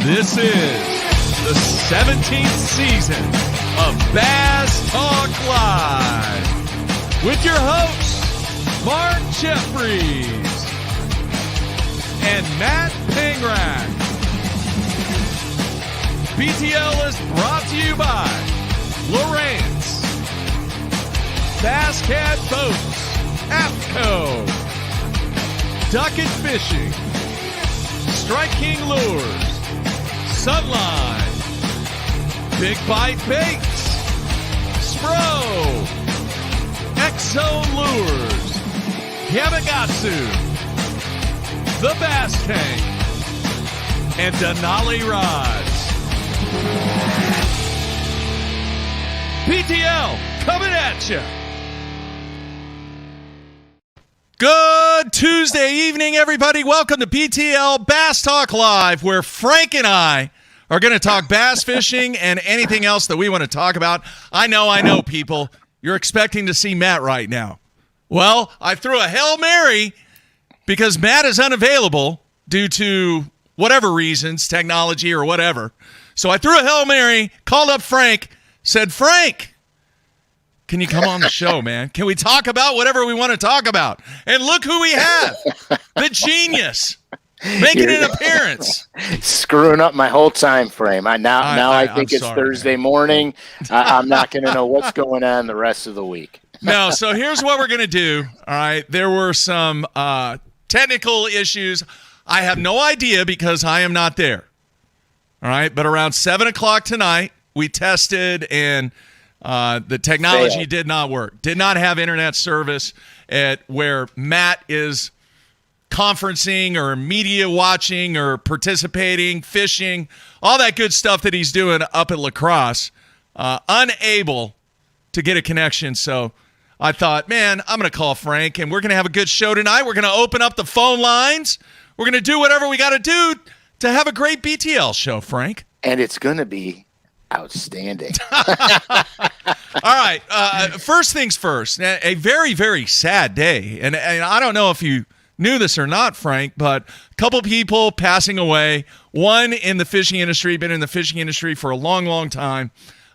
This is the 17th season of Bass Talk Live with your hosts, Mark Jeffries and Matt Pangrat. BTL is brought to you by Lowrance, Bass Cat Boats, APCO, Duck and Fishing, Strike King Lures, Sunline, Big Bite Baits, Spro, X-Zone Lures, Yamagatsu, The Bass Tank, and Denali Rods. BTL coming at you. Good Tuesday evening, everybody. Welcome to BTL Bass Talk Live, where Frank and I are going to talk bass fishing and anything else that we want to talk about. I know, people. You're expecting to see Matt right now. Well, I threw a Hail Mary because Matt is unavailable due to whatever reasons, technology or whatever. So I threw a Hail Mary, called up Frank, said, Frank, can you come on the show, man? Can we talk about whatever we want to talk about? And look who we have. The genius. Making an appearance. Screwing up my whole time frame. I think it's sorry, Thursday man. Morning. I'm not going to know what's going on the rest of the week. No, so here's what we're going to do. All right. There were some technical issues. I have no idea because I am not there. All right. But around 7 o'clock tonight, we tested and the technology did not work. Did not have internet service at where Matt is conferencing or media watching or participating, fishing, all that good stuff that he's doing up at La Crosse. Unable to get a connection. So I thought, man, I'm going to call Frank and we're going to have a good show tonight. We're going to open up the phone lines. We're going to do whatever we got to do to have a great BTL show, Frank. And it's going to be outstanding. All right. First things first, a very, very sad day. And I don't know if you knew this or not, Frank, but a couple people passing away. One in the fishing industry, been in the fishing industry for a long, long time.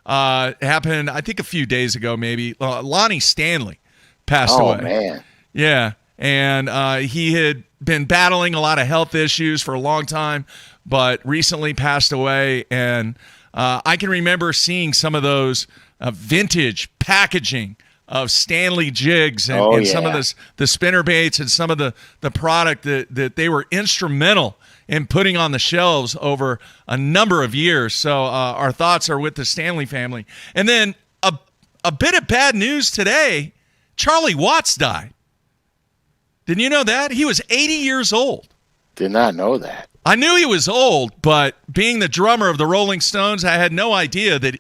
Happened, I think, a few days ago, maybe. Lonnie Stanley passed away. Oh, man. Yeah. And he had been battling a lot of health issues for a long time, but recently passed away. And I can remember seeing some of those vintage packaging of Stanley jigs and some of the spinner baits and some of the product that they were instrumental in putting on the shelves over a number of years. So our thoughts are with the Stanley family. And then a bit of bad news today, Charlie Watts died. Didn't you know that? He was 80 years old. Did not know that. I knew he was old, but being the drummer of the Rolling Stones, I had no idea that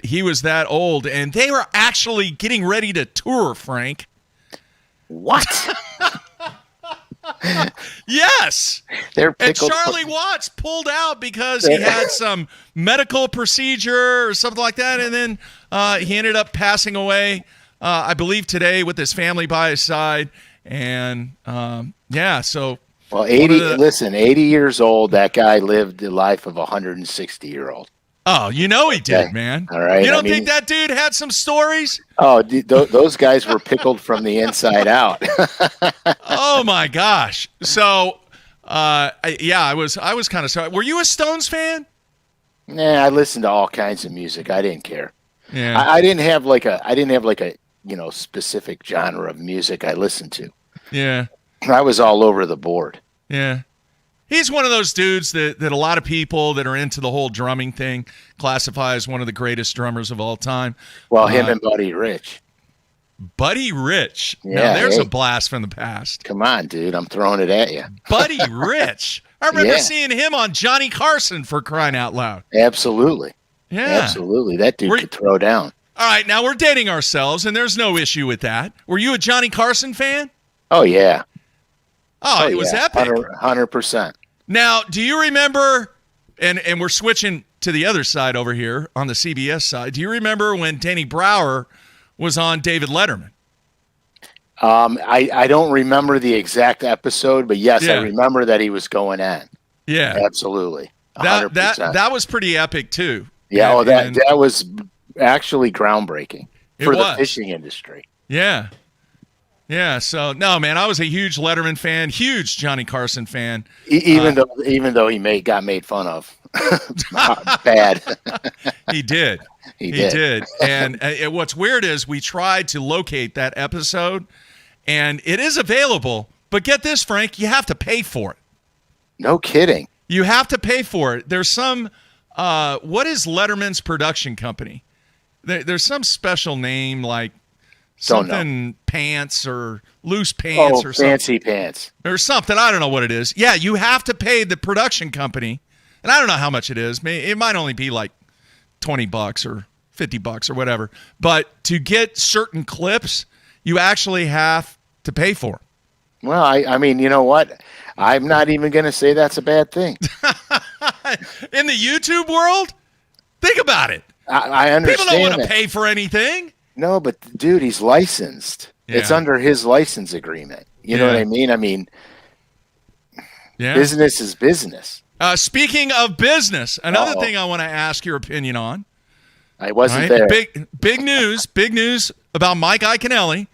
he was that old. And they were actually getting ready to tour, Frank. What? Yes. And Charlie Watts pulled out because he had some medical procedure or something like that. And then he ended up passing away, I believe, today with his family by his side. And, so... Well, 80 years old, that guy lived the life of a 160-year-old. Oh, he did, man. All right. You don't think that dude had some stories? Oh, those guys were pickled from the inside out. Oh, my gosh. So, I was kind of sorry. Were you a Stones fan? Nah, I listened to all kinds of music. I didn't care. Yeah. I didn't have like a specific genre of music I listened to. Yeah. I was all over the board. Yeah. He's one of those dudes that a lot of people that are into the whole drumming thing classify as one of the greatest drummers of all time. Well, him and Buddy Rich. Buddy Rich. Yeah, now, there's a blast from the past. Come on, dude. I'm throwing it at you. Buddy Rich. I remember seeing him on Johnny Carson, for crying out loud. Absolutely. Yeah. Absolutely. That dude could throw down. All right. Now, we're dating ourselves, and there's no issue with that. Were you a Johnny Carson fan? Oh, yeah. Oh, it was epic. 100%. Now, do you remember, and we're switching to the other side over here on the CBS side, do you remember when Danny Brower was on David Letterman? I don't remember the exact episode, but yes, I remember that he was going on. Yeah. Absolutely. 100%. That was pretty epic too. Yeah, And that was actually groundbreaking for the was. fishing industry. Yeah. Yeah, so no, man, I was a huge Letterman fan, huge Johnny Carson fan. Even though he got made fun of, bad. He did. He did. And what's weird is we tried to locate that episode, and it is available. But get this, Frank, you have to pay for it. No kidding. You have to pay for it. There's some. What is Letterman's production company? There's some special name like. Something pants or loose pants or something. Fancy pants. Or something. I don't know what it is. Yeah, you have to pay the production company. And I don't know how much it is. It might only be like $20 or $50 or whatever. But to get certain clips, you actually have to pay for it. Well, I mean, you know what? I'm not even going to say that's a bad thing. In the YouTube world, think about it. I understand. People don't want to pay for anything. No, but dude, he's licensed. Yeah. It's under his license agreement. You know what I mean? I mean, business is business. Speaking of business, another thing I want to ask your opinion on. I wasn't there. Big news about Mike Iaconelli.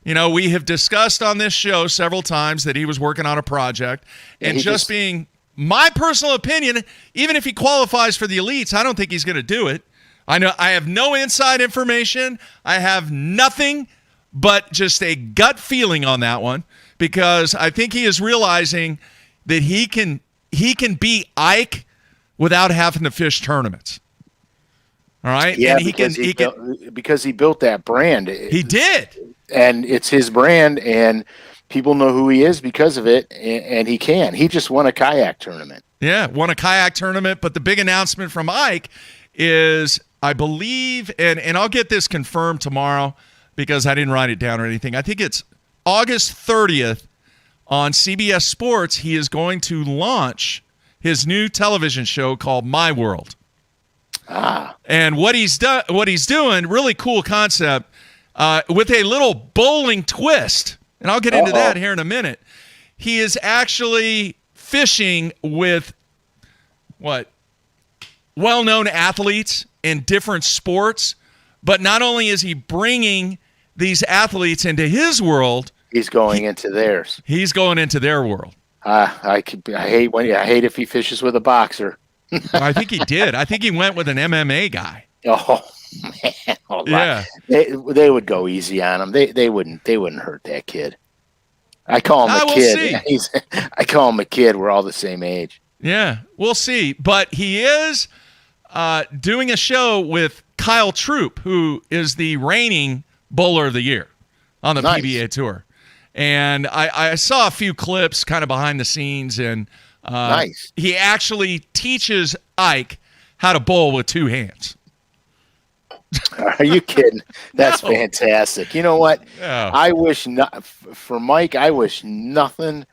You know, we have discussed on this show several times that he was working on a project. And just being my personal opinion, even if he qualifies for the elites, I don't think he's going to do it. I know I have no inside information. I have nothing but just a gut feeling on that one because I think he is realizing that he can beat Ike without having to fish tournaments. All right? Yeah, and because he built that brand. He did. And it's his brand, and people know who he is because of it, and he can. He just won a kayak tournament. Yeah, won a kayak tournament, but the big announcement from Ike is – I believe, and I'll get this confirmed tomorrow because I didn't write it down or anything. I think it's August 30th on CBS Sports. He is going to launch his new television show called My World. And what he's doing, really cool concept, with a little bowling twist. And I'll get into that here in a minute. He is actually fishing with well-known athletes in different sports, but not only is he bringing these athletes into his world, he's going into theirs. He's going into their world. I hate if he fishes with a boxer. I think he did. I think he went with an MMA guy. Oh man! Yeah, they would go easy on him. They wouldn't hurt that kid. I call him a kid. I call him a kid. We're all the same age. Yeah, we'll see. But he is doing a show with Kyle Troop, who is the reigning bowler of the year on the PBA Tour. And I saw a few clips kind of behind the scenes, and he actually teaches Ike how to bowl with two hands. Are you kidding? That's fantastic. You know what? Yeah. I wish for Mike, I wish nothing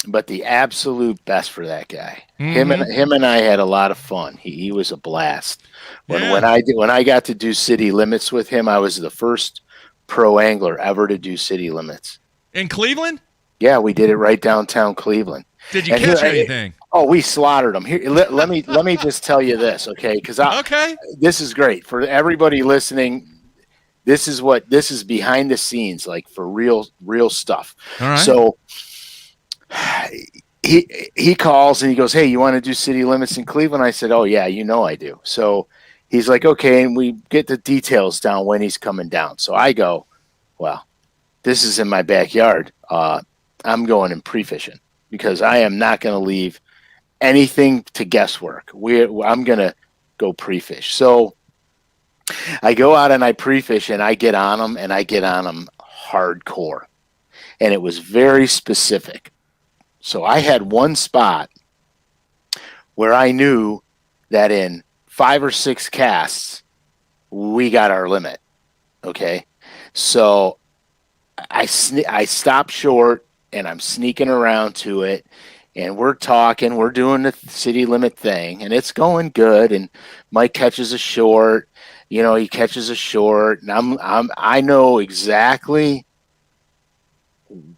but the absolute best for that guy. Mm-hmm. Him and I had a lot of fun. He was a blast. When I got to do city limits with him, I was the first pro angler ever to do city limits. In Cleveland? Yeah, we did it right downtown Cleveland. Did you catch anything? We slaughtered them. Here, let me just tell you this, okay? Because this is great for everybody listening. This is behind the scenes, like for real stuff. All right. So he calls and he goes, "Hey, you want to do city limits in Cleveland?" I said, "Oh yeah, you know I do." So he's like, "Okay," and we get the details down when he's coming down. So I go, "Well, this is in my backyard. I'm going in pre-fishing because I am not going to leave anything to guesswork. I'm going to go pre-fish." So I go out and I pre-fish and I get on them hardcore. And it was very specific. So I had one spot where I knew that in 5 or 6 casts, we got our limit. Okay. So I stop short and I'm sneaking around to it. And we're talking, we're doing the city limit thing, and it's going good. And Mike catches a short, he catches a short, and I know exactly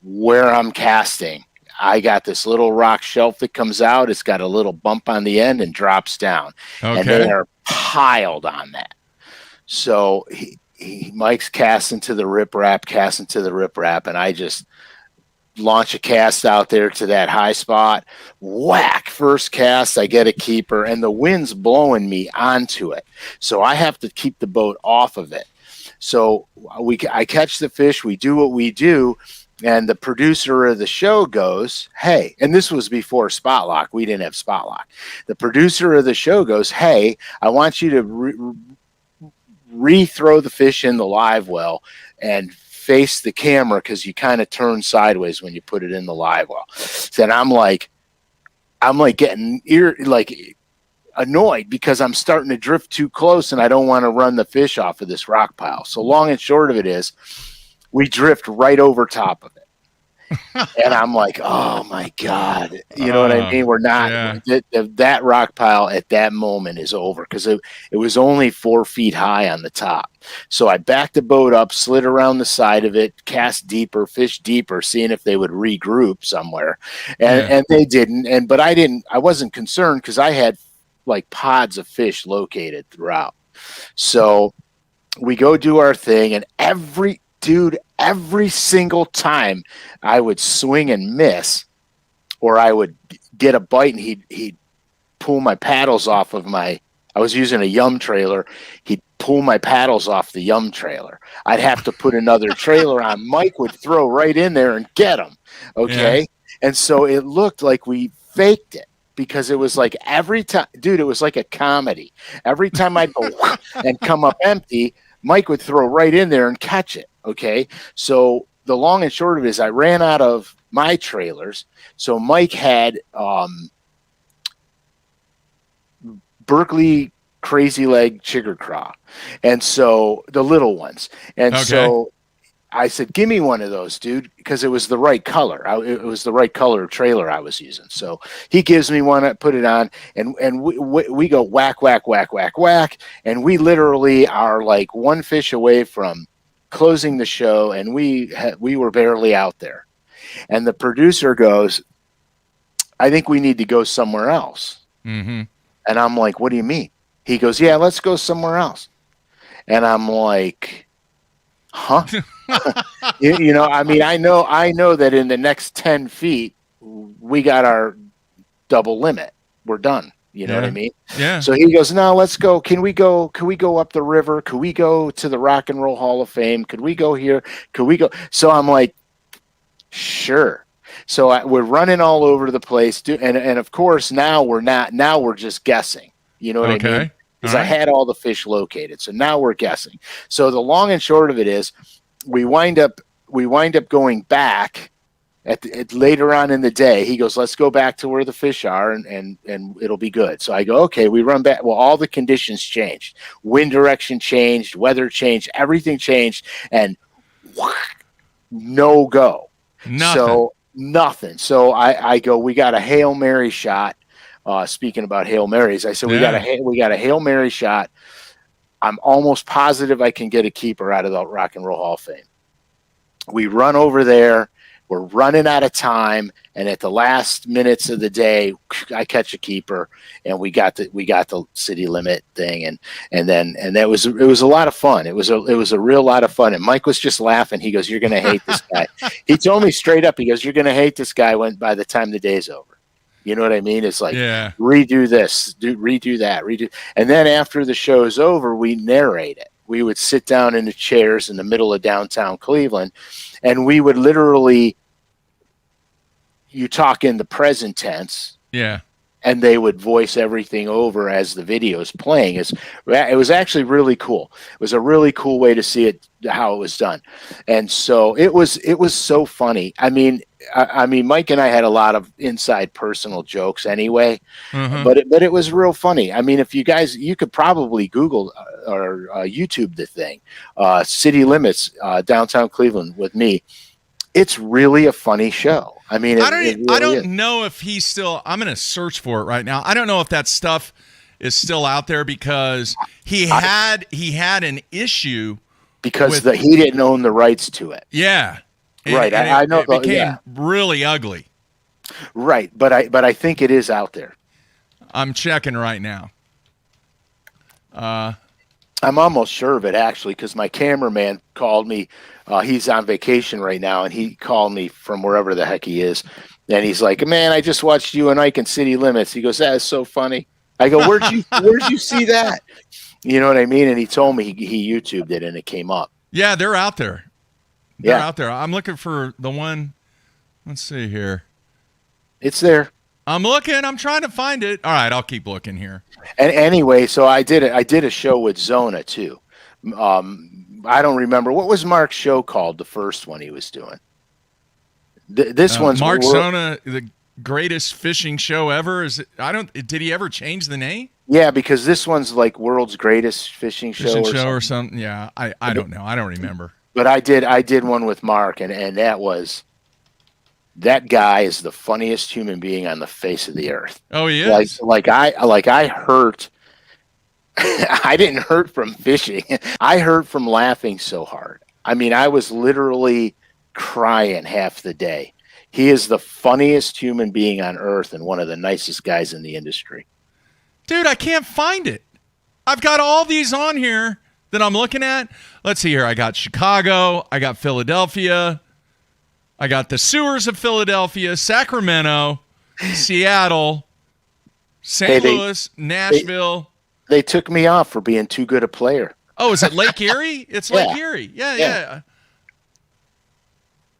where I'm casting. I got this little rock shelf that comes out. It's got a little bump on the end and drops down. Okay. And they are piled on that. So Mike's casting to the riprap, and I just launch a cast out there to that high spot. Whack! First cast, I get a keeper, and the wind's blowing me onto it. So I have to keep the boat off of it. So I catch the fish. We do what we do. And the producer of the show goes, hey, and this was before Spot Lock. We didn't have Spot Lock. The producer of the show goes, hey, I want you to re-throw the fish in the live well and face the camera because you kind of turn sideways when you put it in the live well. Then I'm like getting annoyed because I'm starting to drift too close and I don't want to run the fish off of this rock pile. So long and short of it is, we drift right over top of it. And I'm like, oh my God. You know what I mean? We're not, that rock pile at that moment is over because it was only 4 feet high on the top. So I backed the boat up, slid around the side of it, cast deeper, fish deeper, seeing if they would regroup somewhere. And they didn't. But I wasn't concerned because I had like pods of fish located throughout. So we go do our thing, and every single time I would swing and miss, or I would get a bite and he'd pull my paddles off of I was using a yum trailer. He'd pull my paddles off the yum trailer. I'd have to put another trailer on. Mike would throw right in there and get them. Okay. Yeah. And so it looked like we faked it because it was like every time, dude, it was like a comedy. Every time I'd go and come up empty, Mike would throw right in there and catch it. Okay. So the long and short of it is I ran out of my trailers. So Mike had Berkeley Crazy Leg Chigger Craw. And so the little ones. And so I said, give me one of those, dude, because it was the right color. It was the right color trailer I was using. So he gives me one, I put it on, and we go whack, whack, whack, whack, whack. And we literally are like one fish away from closing the show, and we were barely out there. And the producer goes, I think we need to go somewhere else. Mm-hmm. And I'm like, what do you mean? He goes, yeah, let's go somewhere else. And I'm like, huh? you know, I mean, I know that in the next 10 feet, we got our double limit. We're done. You know what I mean? Yeah. So he goes, no, let's go. Can we go up the river? Could we go to the Rock and Roll Hall of Fame? Could we go here? Could we go? So I'm like, sure. So we're running all over the place. And of course, now we're just guessing. You know what I mean? Because I had all the fish located. So now we're guessing. So the long and short of it is we wind up going back at later on in the day. He goes, let's go back to where the fish are and it'll be good. So I go, okay, we run back. Well, all the conditions changed. Wind direction changed, weather changed, everything changed, and no go. Nothing. So I go, we got a Hail Mary shot. Speaking about Hail Marys, I said, we got a Hail Mary shot. I'm almost positive I can get a keeper out of the Rock and Roll Hall of Fame. We run over there. We're running out of time, and at the last minutes of the day, I catch a keeper, and we got the city limit thing, and it was a lot of fun. It was a real lot of fun. And Mike was just laughing. He goes, "You're gonna hate this guy." He told me straight up. He goes, "You're gonna hate this guy by the time the day's over." You know what I mean? It's like, redo this, redo that, redo. And then after the show's over, we narrate it. We would sit down in the chairs in the middle of downtown Cleveland, and we would literally, you talk in the present tense. Yeah. And they would voice everything over as the video is playing. It was actually really cool. It was a really cool way to see it, how it was done. And so it was so funny. I mean, Mike and I had a lot of inside personal jokes anyway, but it was real funny. I mean, if you guys, you could probably Google or YouTube the thing, City Limits, Downtown Cleveland with me. It's really a funny show. I mean, I don't know if he's still. I'm going to search for it right now. I don't know if that stuff is still out there because he had an issue because he didn't own the rights to it. Yeah, right. I know it became really ugly. Right, but I think it is out there. I'm checking right now. I'm almost sure of it actually, because my cameraman called me. He's on vacation right now, and he called me from wherever the heck he is, and he's like, "Man, I just watched you and Ike in City Limits." He goes, "That is so funny." I go, "Where'd you see that?" You know what I mean? And he told me he YouTubed it, and it came up. Yeah, they're out there. They're out there. I'm looking for the one. Let's see here. It's there. I'm looking. I'm trying to find it. All right, I'll keep looking here. And anyway, so I did a show with Zona too. I don't remember what was Mark's show called. The first one he was doing. This one's Mark Zona, the greatest fishing show ever. Is it, I don't. Did he ever change the name? Yeah, because this one's like world's greatest fishing show or something. Yeah, I don't know. I don't remember. But I did one with Mark, and that guy is the funniest human being on the face of the earth. Oh, he is. Like I hurt. I didn't hurt from fishing. I hurt from laughing so hard. I mean, I was literally crying half the day. He is the funniest human being on earth and one of the nicest guys in the industry. Dude, I can't find it. I've got all these on here that I'm looking at. Let's see here. I got Chicago. I got Philadelphia. I got the sewers of Philadelphia, Sacramento, Seattle, St. Louis, Nashville. They took me off for being too good a player. Oh, is it Lake Erie? It's Lake Erie. Yeah.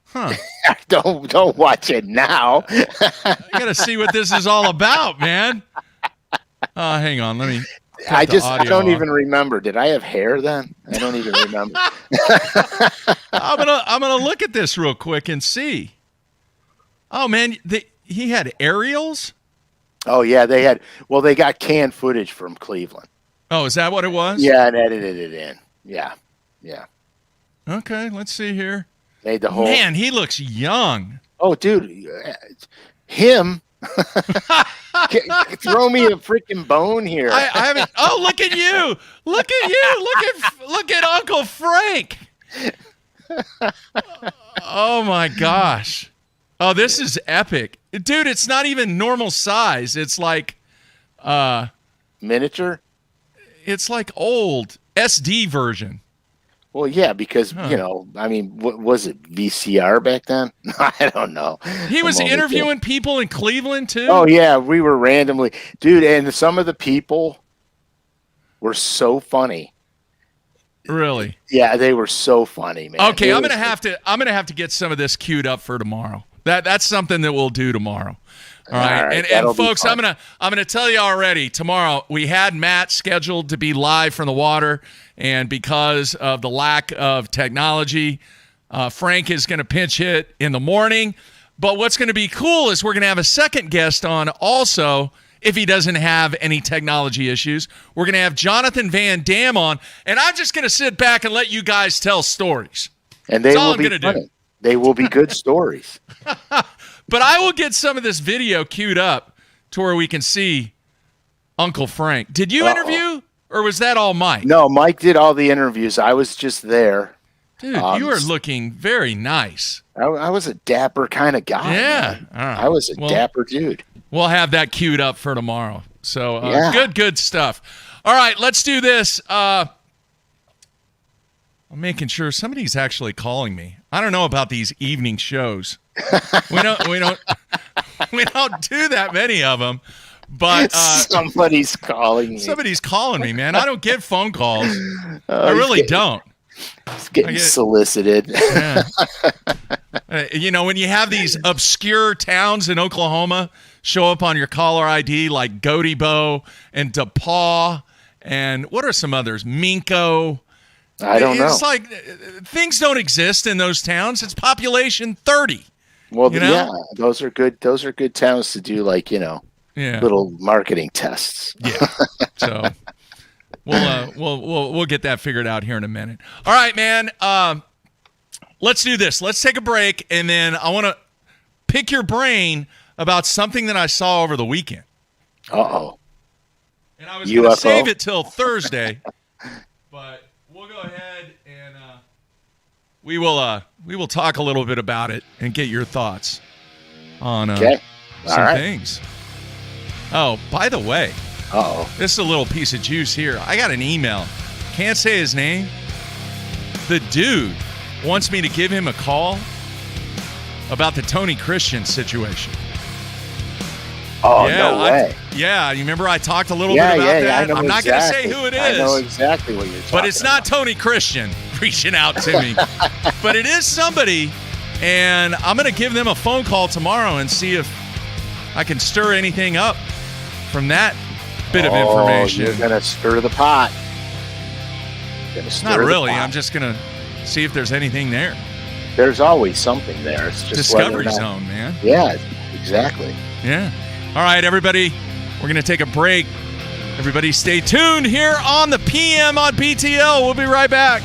Huh. Don't watch it now. I got to see what this is all about, man. Hang on. Let me. I don't even remember. Did I have hair then? I don't even remember. I'm gonna look at this real quick and see. Oh man, he had aerials. Oh yeah, they got canned footage from Cleveland. Oh, is that what it was? Yeah, and edited it in. Yeah. Okay, let's see here. Made the whole. Man, he looks young. Oh, dude, him. Throw me a freaking bone here. I haven't. Oh, look at you! Look at you! Look at Uncle Frank! Oh my gosh! Oh, this is epic, dude! It's not even normal size. It's like miniature. It's like old SD version. Well, yeah, because I mean, what was it, VCR back then? I don't know. He was interviewing people in Cleveland too. Oh yeah, we were randomly, dude, and some of the people were so funny. Really? Yeah, they were so funny, man. Okay, I'm gonna have to get some of this queued up for tomorrow. That's something that we'll do tomorrow. All right. And folks, I'm gonna tell you already, tomorrow we had Matt scheduled to be live from the water, and because of the lack of technology, Frank is gonna pinch hit in the morning. But what's gonna be cool is we're gonna have a second guest on also, if he doesn't have any technology issues. We're gonna have Jonathan Van Dam on, and I'm just gonna sit back and let you guys tell stories. And they will be funny. They will be good stories. But I will get some of this video queued up to where we can see Uncle Frank. Did you interview, or was that all Mike? No, Mike did all the interviews. I was just there. Dude, you are looking very nice. I was a dapper kind of guy. Yeah. All right. I was a dapper dude. We'll have that queued up for tomorrow. So good stuff. All right, let's do this. I'm making sure somebody's actually calling me. I don't know about these evening shows. We don't do that many of them. But somebody's calling me. Somebody's calling me, man. I don't get phone calls. I really don't. It's getting solicited. Yeah. When you have these obscure towns in Oklahoma show up on your caller ID, like Godibo and DePaul, and what are some others? Minko. I don't know. It's like things don't exist in those towns. It's population 30. Well, yeah, those are good. Those are good towns to do, like little marketing tests. Yeah. So we'll get that figured out here in a minute. All right, man. Let's do this. Let's take a break, and then I want to pick your brain about something that I saw over the weekend. Uh-oh. And I was going to save it till Thursday, but we'll go ahead and we will talk a little bit about it and get your thoughts on some things. Oh, by the way, this is a little piece of juice here. I got an email. Can't say his name. The dude wants me to give him a call about the Tony Christian situation. Oh, yeah, no way. You remember I talked a little bit about that? I'm not going to say who it is. I know exactly what you're talking about. But it's not Tony Christian reaching out to me. But it is somebody, and I'm going to give them a phone call tomorrow and see if I can stir anything up from that bit of information. You're going to stir the pot. Not really. I'm just going to see if there's anything there. There's always something there. It's just Discovery Zone, man. Yeah, exactly. Yeah. All right, everybody. We're going to take a break. Everybody stay tuned here on the PM on BTL. We'll be right back.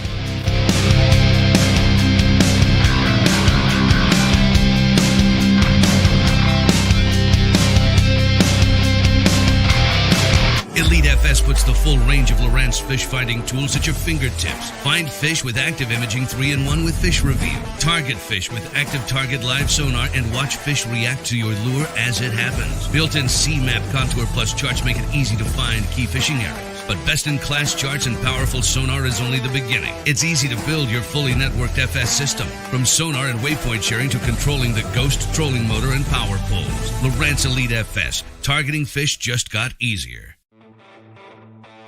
Elite FS puts the full range of Lowrance fish finding tools at your fingertips. Find fish with active imaging 3-in-1 with Fish Reveal. Target fish with active target live sonar and watch fish react to your lure as it happens. Built-in C-Map Contour Plus charts make it easy to find key fishing areas. But best-in-class charts and powerful sonar is only the beginning. It's easy to build your fully networked FS system. From sonar and waypoint sharing to controlling the Ghost trolling motor and power pulls. Lowrance Elite FS. Targeting fish just got easier.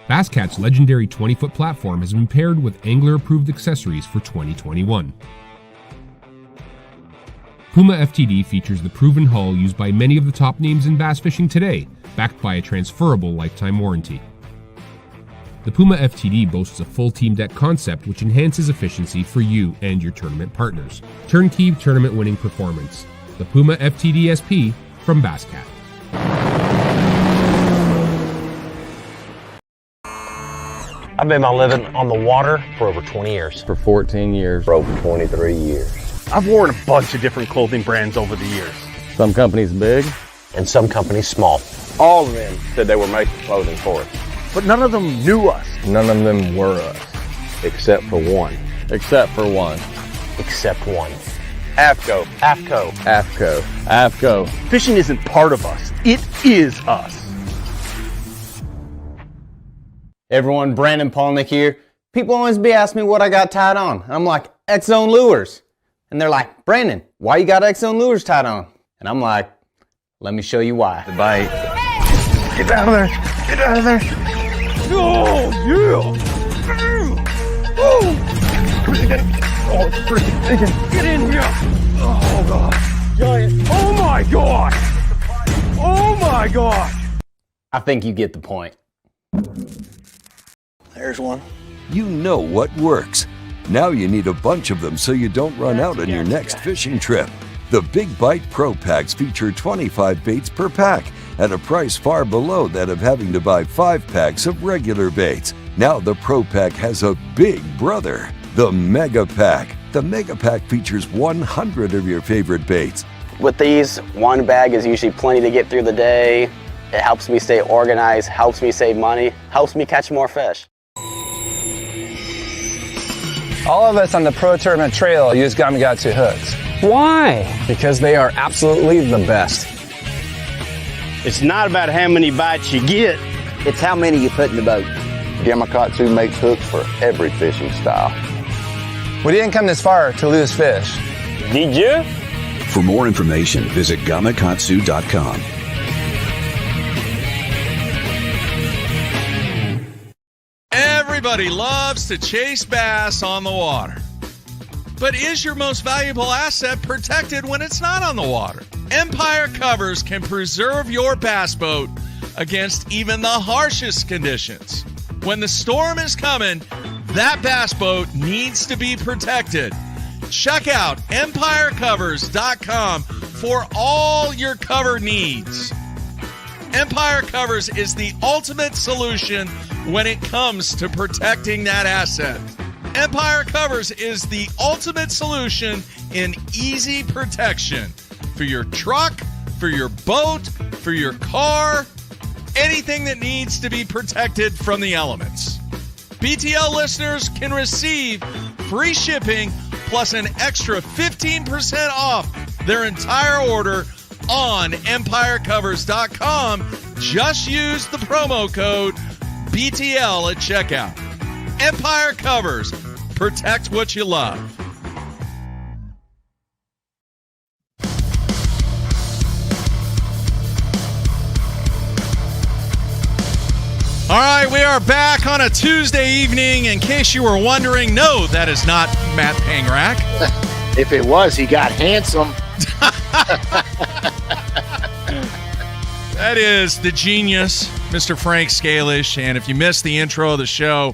Basscat's legendary 20-foot platform has been paired with angler-approved accessories for 2021. Puma FTD features the proven hull used by many of the top names in bass fishing today, backed by a transferable lifetime warranty. The Puma FTD boasts a full team deck concept which enhances efficiency for you and your tournament partners. Turnkey tournament-winning performance. The Puma FTD SP from Basscat. I've been living on the water for over 20 years. For 14 years. For over 23 years. I've worn a bunch of different clothing brands over the years. Some companies big. And some companies small. All of them said they were making clothing for us. But none of them knew us. None of them were us. Except for one. Except for one. Except one. AFCO. AFCO. AFCO. AFCO. Fishing isn't part of us. It is us. Everyone, Brandon Polnick here. People always be asking me what I got tied on. I'm like, X-Zone Lures. And they're like, Brandon, why you got X-Zone Lures tied on? And I'm like, let me show you why. The bite. Get out of there. Get out of there. Oh, yeah. Oh, it's freaking big. Get in here. Oh, God. Giant. Oh, my gosh. Oh, my gosh. I think you get the point. There's one. You know what works. Now you need a bunch of them so you don't run out on your next fishing trip. The Big Bite Pro Packs feature 25 baits per pack at a price far below that of having to buy 5 packs of regular baits. Now the Pro Pack has a big brother, the Mega Pack. The Mega Pack features 100 of your favorite baits. With these, one bag is usually plenty to get through the day. It helps me stay organized, helps me save money, helps me catch more fish. All of us on the Pro Tournament Trail use Gamakatsu hooks. Why? Because they are absolutely the best. It's not about how many bites you get. It's how many you put in the boat. Gamakatsu makes hooks for every fishing style. We didn't come this far to lose fish. Did you? For more information, visit gamakatsu.com. Everybody loves to chase bass on the water. But is your most valuable asset protected when it's not on the water? Empire Covers can preserve your bass boat against even the harshest conditions. When the storm is coming, that bass boat needs to be protected. Check out EmpireCovers.com for all your cover needs. Empire Covers is the ultimate solution when it comes to protecting that asset. Empire Covers is the ultimate solution in easy protection for your truck, for your boat, for your car, anything that needs to be protected from the elements. BTL listeners can receive free shipping plus an extra 15% off their entire order on EmpireCovers.com. Just use the promo code BTL at checkout. Empire Covers. Protect what you love. All right, we are back on a Tuesday evening. In case you were wondering, no, that is not Matt Pangrak. If it was, he got handsome. That is the genius, Mr. Frank Scalish. And if you missed the intro of the show,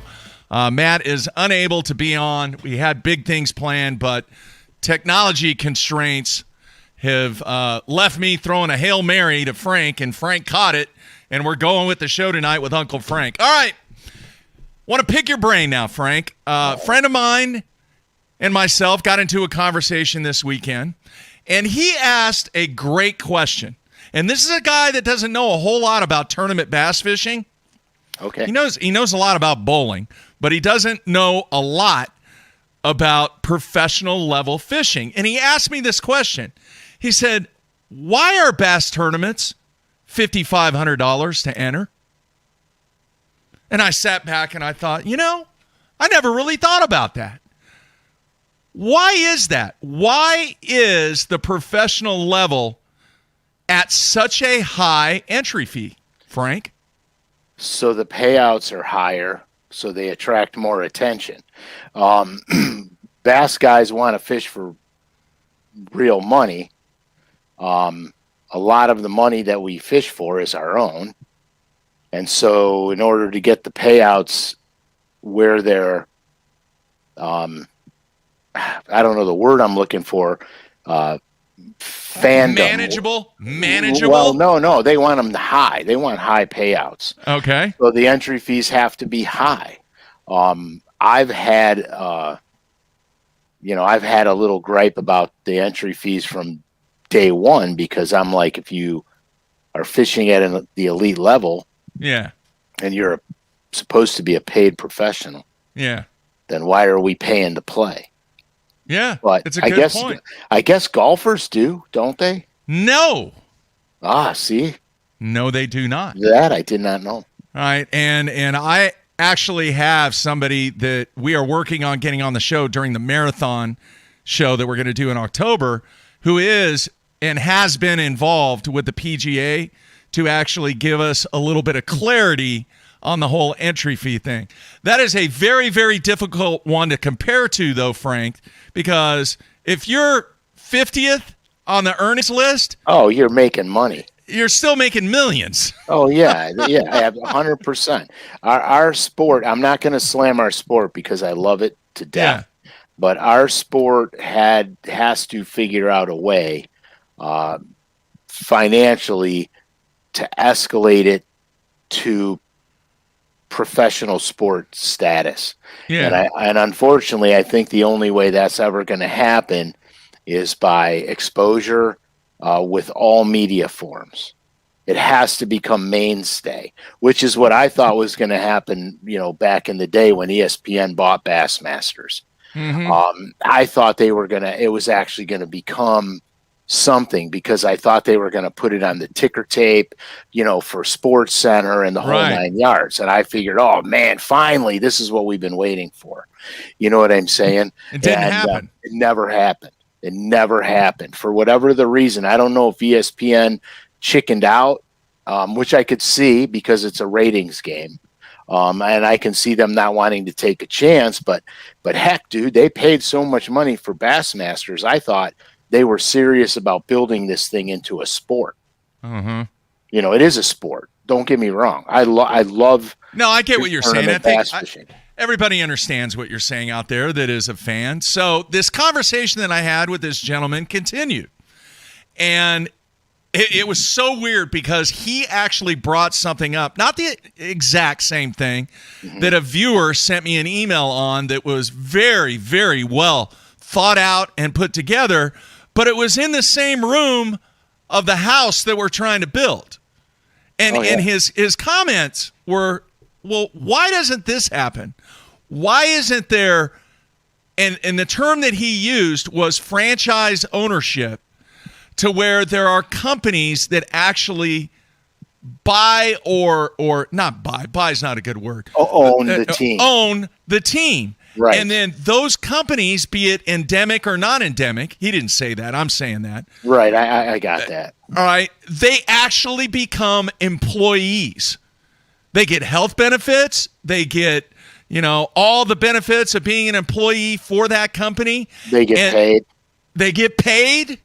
Matt is unable to be on. We had big things planned, but technology constraints have left me throwing a Hail Mary to Frank, and Frank caught it. And we're going with the show tonight with Uncle Frank. All right. Want to pick your brain now, Frank. A friend of mine and myself got into a conversation this weekend, and he asked a great question. And this is a guy that doesn't know a whole lot about tournament bass fishing. Okay. He knows a lot about bowling, but he doesn't know a lot about professional level fishing. And he asked me this question. He said, why are bass tournaments $5,500 to enter? And I sat back and I thought, I never really thought about that. Why is that? Why is the professional level at such a high entry fee, Frank? So the payouts are higher, so they attract more attention. Bass guys want to fish for real money. A lot of the money that we fish for is our own. And so in order to get the payouts where they're, I don't know the word I'm looking for, fandom. Manageable? Well, no. They want them high. They want high payouts. Okay. So the entry fees have to be high. I've had a little gripe about the entry fees from day one, because I'm like, if you are fishing at the elite level, yeah, and you're supposed to be a paid professional, yeah, then why are we paying to play? Yeah, but it's a good point. I guess golfers do, don't they? No. See? No, they do not. That I did not know. All right, and I actually have somebody that we are working on getting on the show during the marathon show that we're going to do in October, who is and has been involved with the PGA to actually give us a little bit of clarity on the whole entry fee thing. That is a very, very difficult one to compare to, though, Frank, because if you're 50th on the earnings list, you're making money. You're still making millions. Oh, yeah. I have 100%. Our sport, I'm not going to slam our sport because I love it to death, but our sport has to figure out a way financially to escalate it to professional sport status. Yeah. And unfortunately, I think the only way that's ever going to happen is by exposure with all media forms. It has to become mainstay, which is what I thought was going to happen, back in the day when ESPN bought Bassmasters. Mm-hmm. I thought it was actually going to become something, because I thought they were going to put it on the ticker tape, for Sports Center and the whole 9 yards. And I figured, oh man, finally, this is what we've been waiting for. You know what I'm saying? It didn't happen. It never happened. It never happened for whatever the reason. I don't know if ESPN chickened out, which I could see because it's a ratings game. And I can see them not wanting to take a chance, but heck, dude, they paid so much money for Bassmasters. I thought they were serious about building this thing into a sport. Mm-hmm. It is a sport. Don't get me wrong. I love. No, I get what you're saying. I think fishing. Everybody understands what you're saying out there that is a fan. So this conversation that I had with this gentleman continued. And it was so weird because he actually brought something up, not the exact same thing, that a viewer sent me an email on that was very, very well thought out and put together, but it was in the same room of the house that we're trying to build. And and his comments were, well, why doesn't this happen? Why isn't there, and the term that he used was franchise ownership, to where there are companies that actually buy or not buy is not a good word. Own the team. Own the team. Right. And then those companies, be it endemic or non-endemic, he didn't say that, I'm saying that. Right, I got that. All right, they actually become employees. They get health benefits. They get, all the benefits of being an employee for that company. They get paid. They get paid.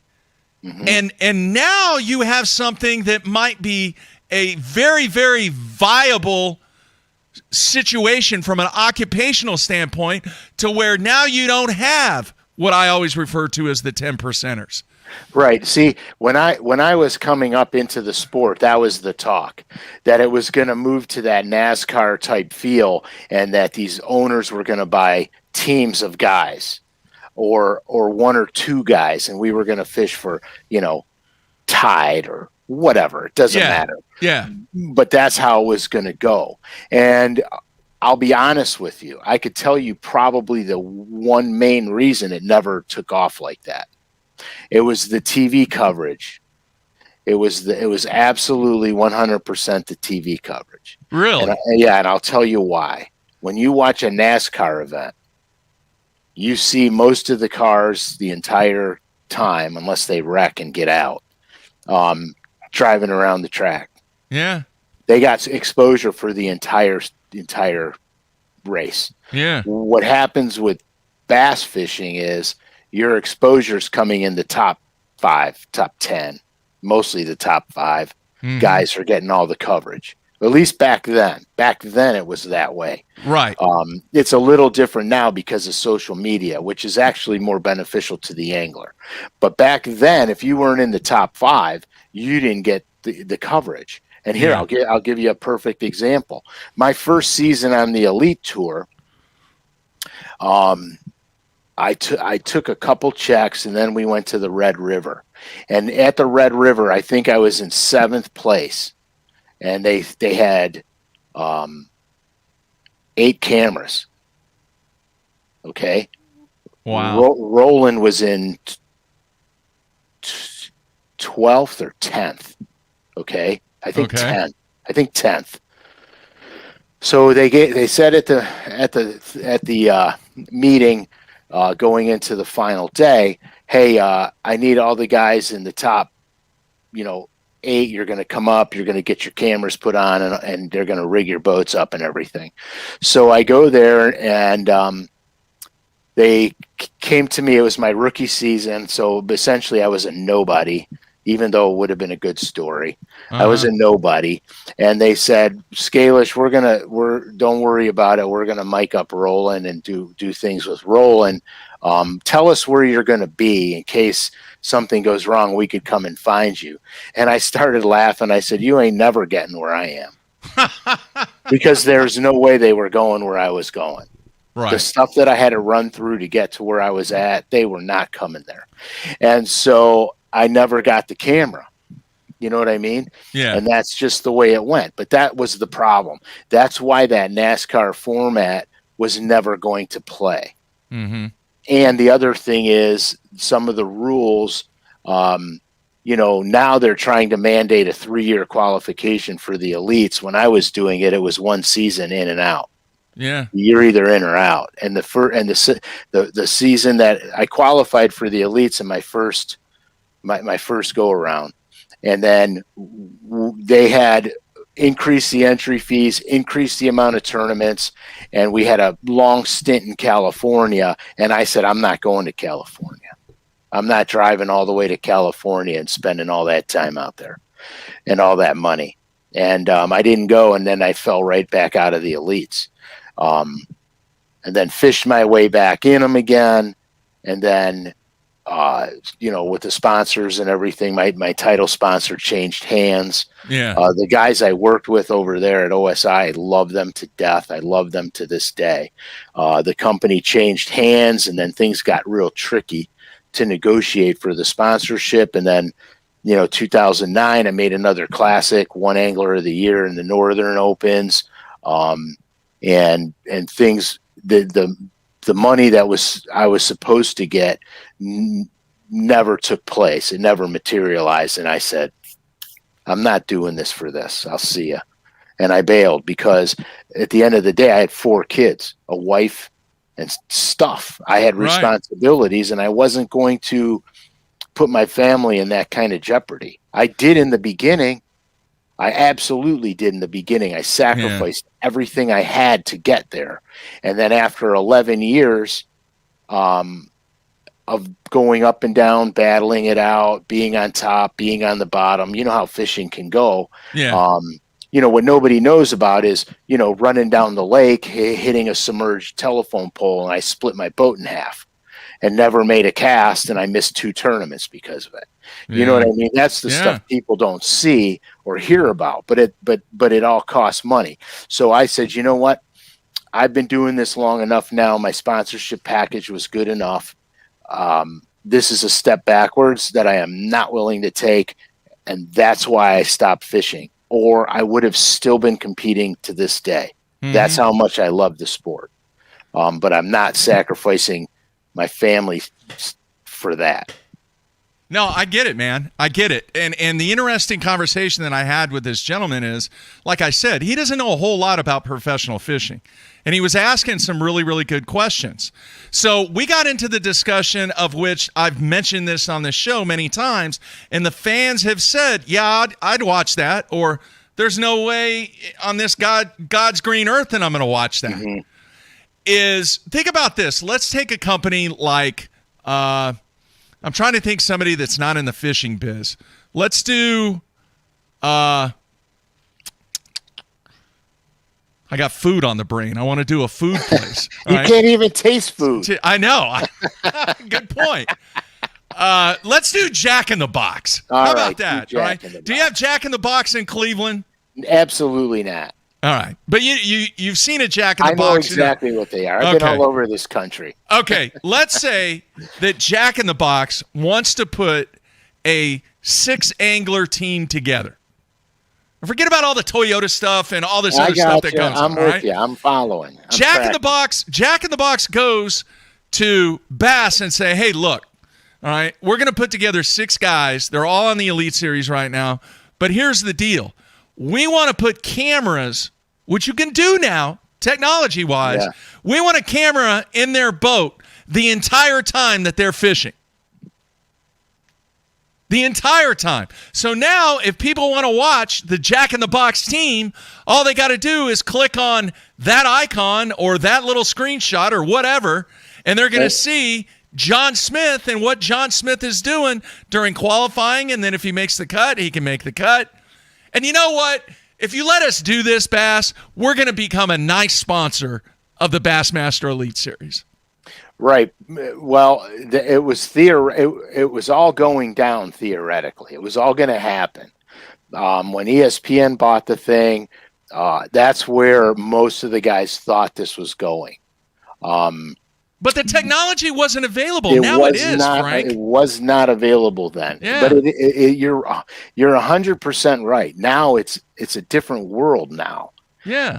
Mm-hmm. And now you have something that might be a very, very viable situation from an occupational standpoint, to where now you don't have what I always refer to as the 10%ers. Right. See, when I was coming up into the sport, that was the talk, that it was going to move to that NASCAR type feel, and that these owners were going to buy teams of guys or one or two guys, and we were going to fish for, Tide or whatever. It doesn't matter. Yeah. But that's how it was going to go. And I'll be honest with you, I could tell you probably the one main reason it never took off like that. It was the TV coverage. It was absolutely 100% the TV coverage. Really? And I'll tell you why. When you watch a NASCAR event, you see most of the cars the entire time, unless they wreck and get out, driving around the track. Yeah. They got exposure for the entire race. Yeah. What happens with bass fishing is your exposure's coming in the top 5, top 10, mostly the top 5 guys are getting all the coverage. At least back then. Back then it was that way. Right. It's a little different now because of social media, which is actually more beneficial to the angler. But back then, if you weren't in the top 5, you didn't get the coverage. And here, I'll give you a perfect example. My first season on the Elite Tour, I took a couple checks, and then we went to the Red River. And at the Red River, I think I was in 7th place. And they had 8 cameras. Okay. Wow. Roland was in 12th or 10th. Okay. I think 10th. I think 10th. So they said at the meeting going into the final day, hey, I need all the guys in the top, 8. You're going to come up, you're going to get your cameras put on, and they're going to rig your boats up and everything. So I go there, and they came to me. It was my rookie season, so essentially I was a nobody, even though it would have been a good story. I was a nobody, and they said, Scalish, don't worry about it. We're going to mic up Roland and do things with Roland. Tell us where you're going to be in case something goes wrong. We could come and find you. And I started laughing. I said, you ain't never getting where I am. Because there's no way they were going where I was going. Right. The stuff that I had to run through to get to where I was at, they were not coming there. And so I never got the camera. You know what I mean? Yeah. And that's just the way it went. But that was the problem. That's why that NASCAR format was never going to play. Mm-hmm. And the other thing is some of the rules, now they're trying to mandate a 3-year qualification for the elites. When I was doing it, it was 1 season in and out. Yeah. You're either in or out. And the season that I qualified for the elites in my first go around, and then they had increased the entry fees, increased the amount of tournaments, and we had a long stint in California. And I said, I'm not going to California. I'm not driving all the way to California and spending all that time out there and all that money. And I didn't go, and then I fell right back out of the elites. And then fished my way back in them again. And then, with the sponsors and everything, my title sponsor changed hands. Yeah. The guys I worked with over there at OSI, I love them to death. I love them to this day. The company changed hands, and then things got real tricky to negotiate for the sponsorship. And then, 2009, I made another classic, won Angler of the Year in the Northern Opens. And things, the money that I was supposed to get never took place. It never materialized. And I said, I'm not doing this for this. I'll see ya. And I bailed because at the end of the day, I had 4 kids, a wife, and stuff. I had responsibilities, and I wasn't going to put my family in that kind of jeopardy. I did in the beginning. I absolutely did in the beginning. I sacrificed everything I had to get there. And then after 11 years of going up and down, battling it out, being on top, being on the bottom, you know how fishing can go. Yeah. You know, what nobody knows about is, you know, running down the lake, hitting a submerged telephone pole, and I split my boat in half and never made a cast, and I missed 2 tournaments because of it. You know what I mean? That's the stuff people don't see or hear about, but it all costs money. So I said, you know what? I've been doing this long enough now. My sponsorship package was good enough. This is a step backwards that I am not willing to take, and that's why I stopped fishing. Or I would have still been competing to this day. That's how much I love the sport. But I'm not sacrificing my family for that. No, I get it, man. I get it. And the interesting conversation that I had with this gentleman is, like I said, he doesn't know a whole lot about professional fishing. And he was asking some really, really good questions. So we got into the discussion, of which I've mentioned this on the show many times, and the fans have said, yeah, I'd watch that, or there's no way on this God's green earth that I'm going to watch that. Is, think about this. Let's take a company like, I'm trying to think somebody that's not in the fishing biz. Let's do, I got food on the brain. I want to do a food place. You can't even taste food. I know. Good point. Let's do Jack in the Box. How about that? All right. Do you have Jack in the Box in Cleveland? Absolutely not. All right. But you've seen a Jack in the Box. I know exactly what they are. I've been all over this country. Okay. Let's say that Jack in the Box wants to put a 6-angler team together. Forget about all the Toyota stuff and all this other stuff that comes. I'm with you. I'm following. Jack in the Box goes to Bass and say, hey, look, all right, we're going to put together 6 guys. They're all on the Elite Series right now. But here's the deal. We want to put cameras, which you can do now, technology-wise. Yeah. We want a camera in their boat the entire time that they're fishing. The entire time. So now, if people want to watch the Jack in the Box team, all they got to do is click on that icon or that little screenshot or whatever, and they're going to see John Smith and what John Smith is doing during qualifying, and then if he makes the cut, he can make the cut. And you know what? If you let us do this, Bass, we're going to become a nice sponsor of the Bassmaster Elite Series. Right. Well, it was all going down theoretically. It was all going to happen. When ESPN bought the thing, that's where most of the guys thought this was going. But the technology wasn't available. Now it is, Frank. It was not available then. Yeah. But you're 100% right. Now it's a different world now. Yeah.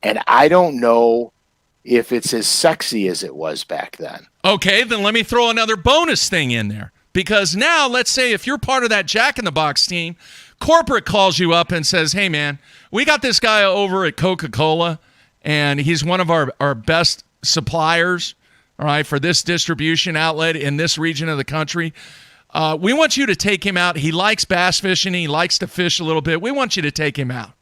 And I don't know if it's as sexy as it was back then. Okay, then let me throw another bonus thing in there. Because now, let's say if you're part of that Jack in the Box team, corporate calls you up and says, hey, man, we got this guy over at Coca-Cola, and he's one of our best suppliers, all right, for this distribution outlet in this region of the country. We want you to take him out. He likes bass fishing. He likes to fish a little bit. We want you to take him out.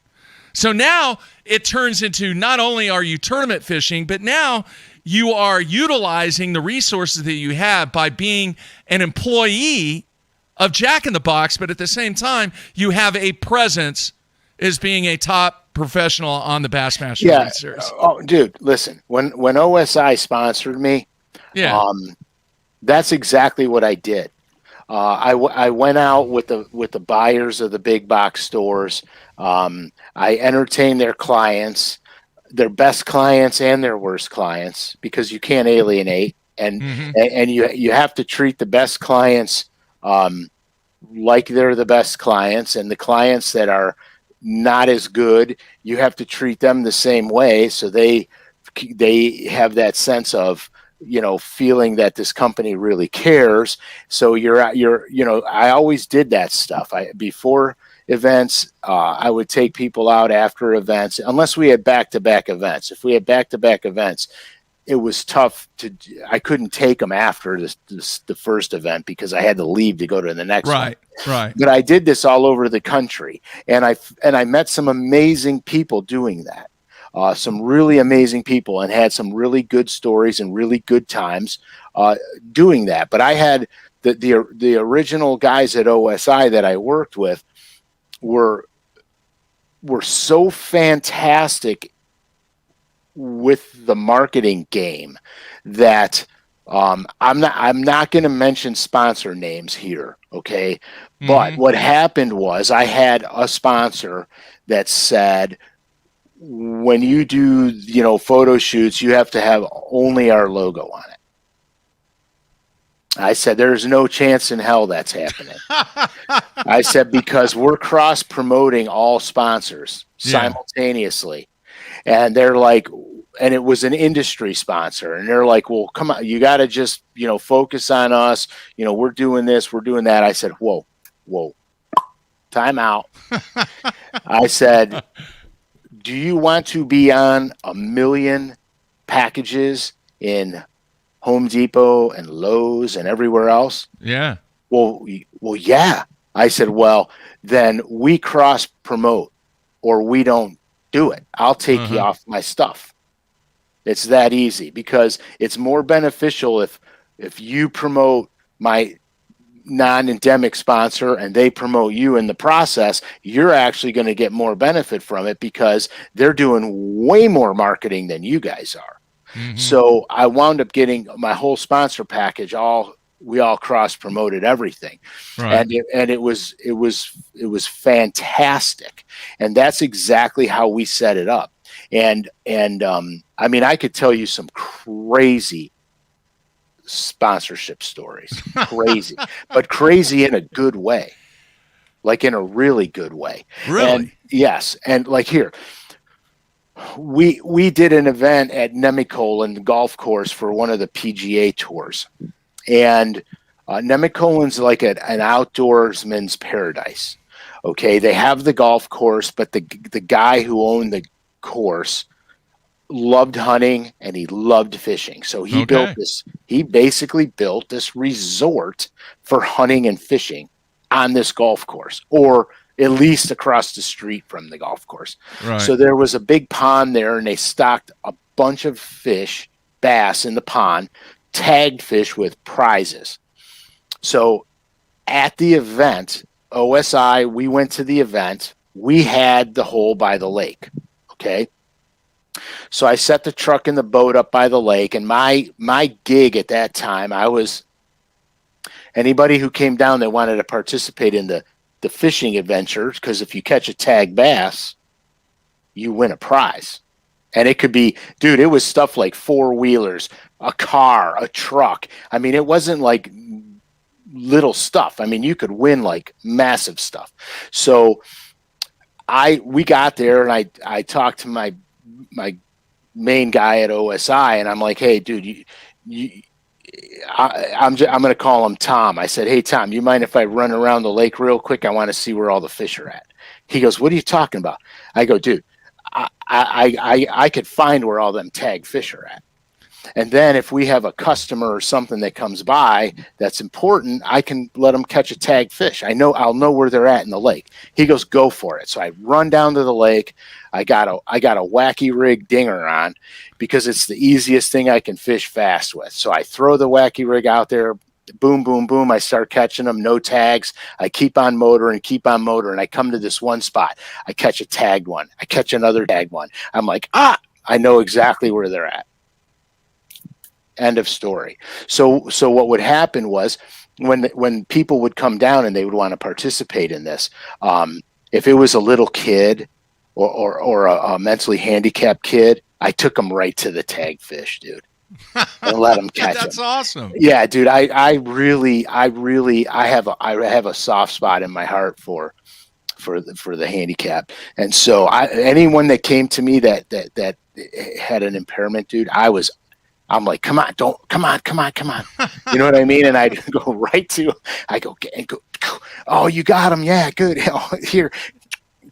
So now it turns into not only are you tournament fishing, but now you are utilizing the resources that you have by being an employee of Jack in the Box, but at the same time, you have a presence as being a top professional on the Bassmaster Elite Series. Oh, dude, listen, when OSI sponsored me, that's exactly what I did. I went out with the buyers of the big box stores. I entertained their clients, their best clients and their worst clients, because you can't alienate, and you have to treat the best clients like they're the best clients, and the clients that are not as good, you have to treat them the same way, so they have that sense of feeling that this company really cares. So I always did that stuff. Before events, I would take people out after events, unless we had back-to-back events. If we had back-to-back events, it was tough I couldn't take them after the first event because I had to leave to go to the next one. Right. But I did this all over the country, and I met some amazing people doing that. Some really amazing people, and had some really good stories and really good times doing that. But I had the original guys at OSI that I worked with were so fantastic with the marketing game that I'm not going to mention sponsor names here, okay? Mm-hmm. But what happened was I had a sponsor that said, when you do, photo shoots, you have to have only our logo on it. I said, there's no chance in hell that's happening. I said, because we're cross promoting all sponsors simultaneously. And they're like, and it was an industry sponsor, and they're like, well, come on, you got to just, focus on us. We're doing this, we're doing that. I said, whoa, time out. I said, do you want to be on 1 million packages in Home Depot and Lowe's and everywhere else? Yeah. Well, yeah. I said, well, then we cross promote, or we don't do it. I'll take you off my stuff. It's that easy, because it's more beneficial if you promote my non-endemic sponsor and they promote you in the process. You're actually going to get more benefit from it because they're doing way more marketing than you guys are. Mm-hmm. So I wound up getting my whole sponsor package. We all cross promoted everything. Right. And it was fantastic. And that's exactly how we set it up. And I mean, I could tell you some crazy sponsorship stories, but crazy in a good way, like in a really good way. Really? And yes. And like here, we did an event at Nemacolin, the golf course, for one of the PGA tours. And Nemacolin's like an outdoorsman's paradise. Okay. They have the golf course, but the guy who owned the course loved hunting and he loved fishing. So he basically built this resort for hunting and fishing on this golf course, or at least across the street from the golf course. Right. So there was a big pond there, and they stocked a bunch of fish, bass in the pond, tagged fish with prizes. So at the event, OSI, we went to the event. We had the hole by the lake. Okay. So I set the truck and the boat up by the lake, and my gig at that time, anybody who came down that wanted to participate in the fishing adventure, because if you catch a tag bass, you win a prize. And it could be, dude, it was stuff like 4-wheelers, a car, a truck. I mean, it wasn't like little stuff. I mean, you could win like massive stuff. So we got there, and I talked to my main guy at OSI, and I'm like, hey, dude, I'm going to call him Tom. I said, hey, Tom, you mind if I run around the lake real quick? I want to see where all the fish are at. He goes, what are you talking about? I go, dude, I could find where all them tag fish are at. And then if we have a customer or something that comes by that's important, I can let them catch a tag fish. I'll know where they're at in the lake. He goes, go for it. So I run down to the lake. I got a wacky rig dinger on, because it's the easiest thing I can fish fast with. So I throw the wacky rig out there, boom, boom, boom. I start catching them, no tags. I keep on motoring. And I come to this one spot. I catch a tagged one. I catch another tagged one. I'm like, I know exactly where they're at. End of story. So what would happen was, when people would come down and they would want to participate in this, if it was a little kid or a mentally handicapped kid, I took them right to the tag fish, dude, and let them catch That's them. Awesome. Yeah, dude. I have a soft spot in my heart for the handicap, and so anyone that came to me that had an impairment, dude, I was I'm like, come on. You know what I mean? And I go right to, oh, you got him. Yeah, good. Oh, here,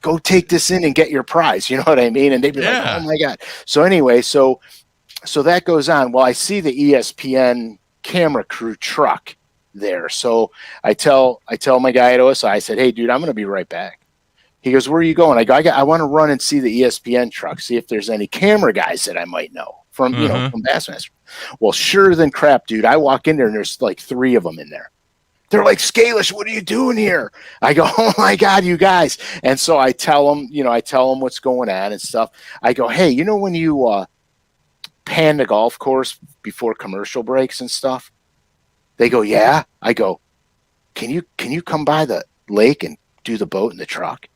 go take this in and get your prize. You know what I mean? And they'd be like, oh my God. So anyway, so that goes on. Well, I see the ESPN camera crew truck there. So I tell my guy at OSI, I said, hey dude, I'm going to be right back. He goes, where are you going? I go, I want to run and see the ESPN truck, see if there's any camera guys that I might know from, you know, from Bassmaster. Well, sure than crap, dude. I walk in there and there's like 3 of them in there. They're like, Scalish, what are you doing here? I go, oh my God, you guys. And so I tell them what's going on and stuff. I go, hey, you know, when you pan the golf course before commercial breaks and stuff? They go, yeah. I go, can you come by the lake and do the boat in the truck?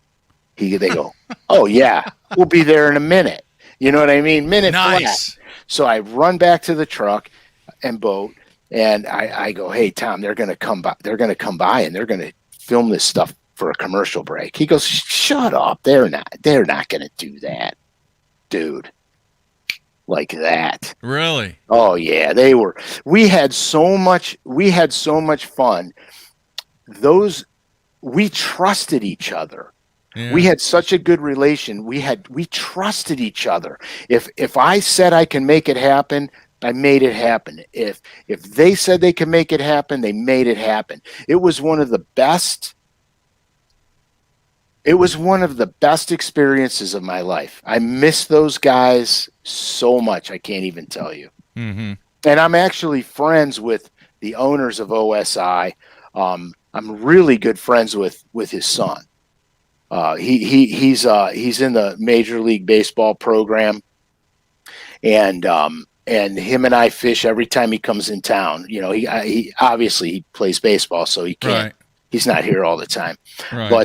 They go, oh yeah, we'll be there in a minute. You know what I mean? Minute nice. flat. So I run back to the truck and boat, and I go, hey Tom, they're gonna come by. They're gonna come by and they're gonna film this stuff for a commercial break. He goes, shut up. They're not gonna do that, dude. Like that. Really? Oh yeah, they were. We had so much fun. We trusted each other. Yeah. We had such a good relation. We trusted each other. If I said I can make it happen, I made it happen. If they said they could make it happen, they made it happen. It was one of the best experiences of my life. I miss those guys so much. I can't even tell you. Mm-hmm. And I'm actually friends with the owners of OSI. I'm really good friends with his son. He's in the Major League Baseball program, and him and I fish every time he comes in town. You know, he obviously plays baseball, so he can't. Right. He's not here all the time. Right.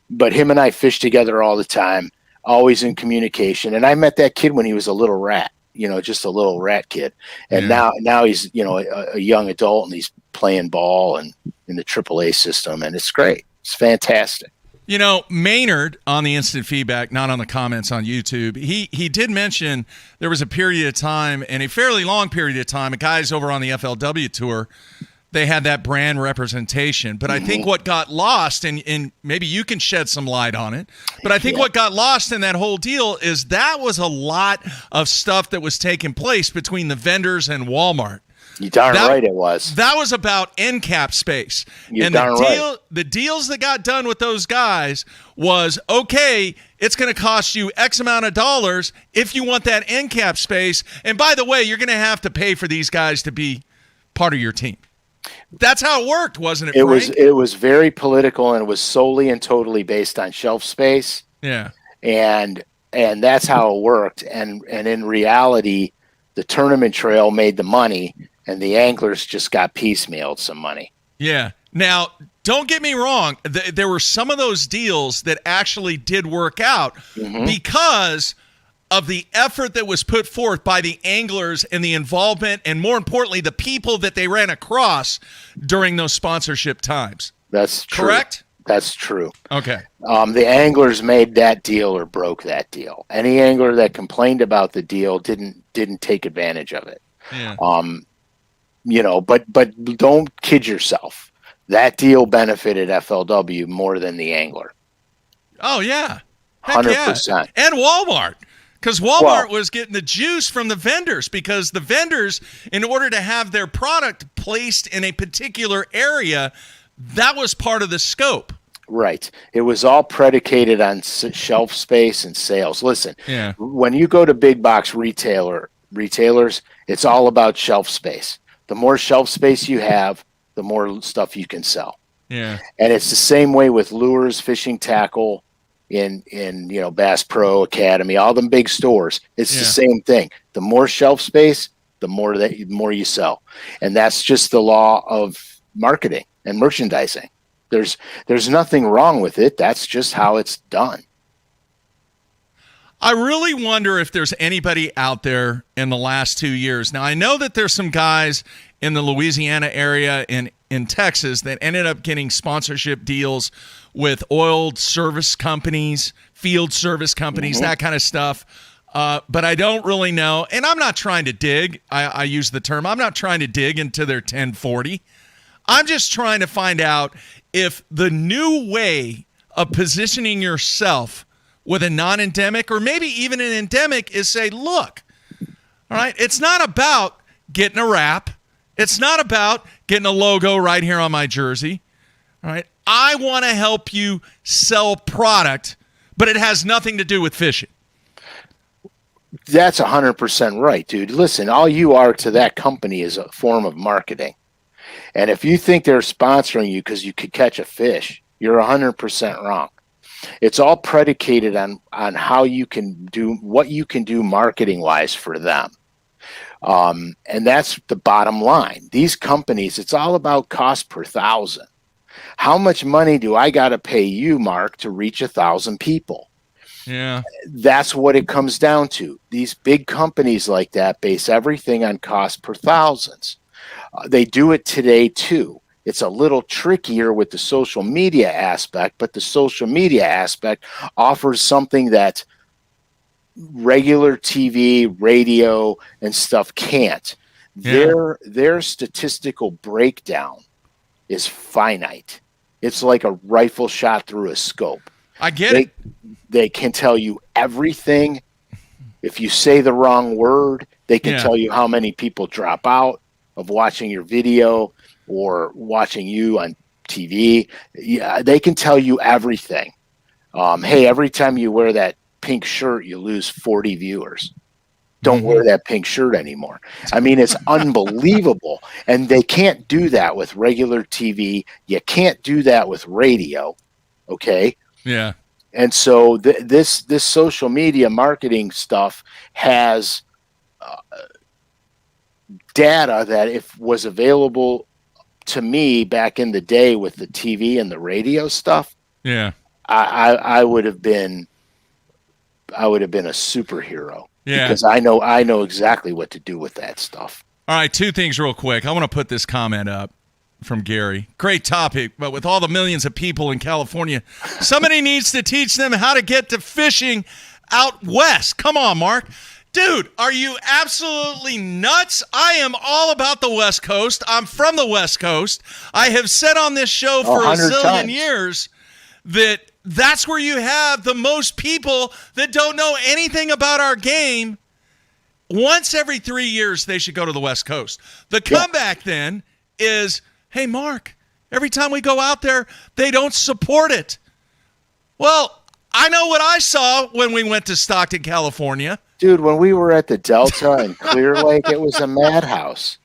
But him and I fish together all the time, always in communication. And I met that kid when he was a little rat, you know, just a little rat kid. And now he's, you know, a young adult, and he's playing ball and in the AAA system, and it's great. It's fantastic. You know, Maynard on the instant feedback, not on the comments on YouTube, he did mention there was a period of time, and a fairly long period of time, guys over on the FLW tour, they had that brand representation. But I think what got lost, and maybe you can shed some light on it, but I think what got lost in that whole deal is that was a lot of stuff that was taking place between the vendors and Walmart. You darn right it was. That was about end cap space. The deals that got done with those guys was, okay, it's going to cost you X amount of dollars if you want that end cap space. And by the way, you're going to have to pay for these guys to be part of your team. That's how it worked, wasn't it, Frank? It was very political, and it was solely and totally based on shelf space. Yeah. And that's how it worked. And in reality, the tournament trail made the money, and the anglers just got piecemealed some money. Yeah. Now, don't get me wrong. There were some of those deals that actually did work out because of the effort that was put forth by the anglers and the involvement, and more importantly, the people that they ran across during those sponsorship times. That's true. Correct? That's true. Okay. The anglers made that deal or broke that deal. Any angler that complained about the deal didn't take advantage of it. Yeah. You know, but don't kid yourself. That deal benefited FLW more than the angler. Oh yeah, 100%. Yeah. And Walmart, because Walmart was getting the juice from the vendors, because the vendors, in order to have their product placed in a particular area, that was part of the scope. Right. It was all predicated on shelf space and sales. Listen, when you go to big box retailers, it's all about shelf space. The more shelf space you have, the more stuff you can sell. Yeah. And it's the same way with lures, fishing tackle, in you know, Bass Pro Academy, all them big stores. It's the same thing. The more shelf space, the more you sell. And that's just the law of marketing and merchandising. There's nothing wrong with it. That's just how it's done. I really wonder if there's anybody out there in the last 2 years. Now, I know that there's some guys in the Louisiana area and in Texas that ended up getting sponsorship deals with oil service companies, field service companies, that kind of stuff. but I don't really know. And I'm not trying to dig. I use the term. I'm not trying to dig into their 1040. I'm just trying to find out if the new way of positioning yourself with a non-endemic or maybe even an endemic is say, look, all right, it's not about getting a wrap. It's not about getting a logo right here on my jersey. All right, I want to help you sell product, but it has nothing to do with fishing. That's 100% right, dude. Listen, all you are to that company is a form of marketing. And if you think they're sponsoring you because you could catch a fish, you're 100% wrong. It's all predicated on how you can do what you can do marketing wise for them. And that's the bottom line. These companies, it's all about cost per thousand. How much money do I got to pay you, Mark, to reach 1,000 people? Yeah. That's what it comes down to. These big companies like that base everything on cost per thousands. They do it today too. It's a little trickier with the social media aspect, but the social media aspect offers something that regular TV, radio, and stuff can't. Yeah. Their statistical breakdown is finite. It's like a rifle shot through a scope. I get it. They can tell you everything. If you say the wrong word, they can tell you how many people drop out of watching your video or watching you on TV. Yeah, they can tell you everything. Hey, every time you wear that pink shirt, you lose 40 viewers. Don't wear that pink shirt anymore. I mean, it's unbelievable. And they can't do that with regular TV. You can't do that with radio. Okay. Yeah. And so this social media marketing stuff has data that if was available to me back in the day with the TV and the radio stuff, I would have been a superhero. Yeah. Because I know exactly what to do with that stuff. All right, two things real quick. I want to put this comment up from Gary. Great topic, but with all the millions of people in California, somebody needs to teach them how to get to fishing out west. Come on, Mark. Dude, are you absolutely nuts? I am all about the West Coast. I'm from the West Coast. I have said on this show for a zillion years that that's where you have the most people that don't know anything about our game. Once every 3 years, they should go to the West Coast. The comeback then is, hey, Mark, every time we go out there, they don't support it. Well, I know what I saw when we went to Stockton, California. Dude, when we were at the Delta and Clear Lake, it was a madhouse.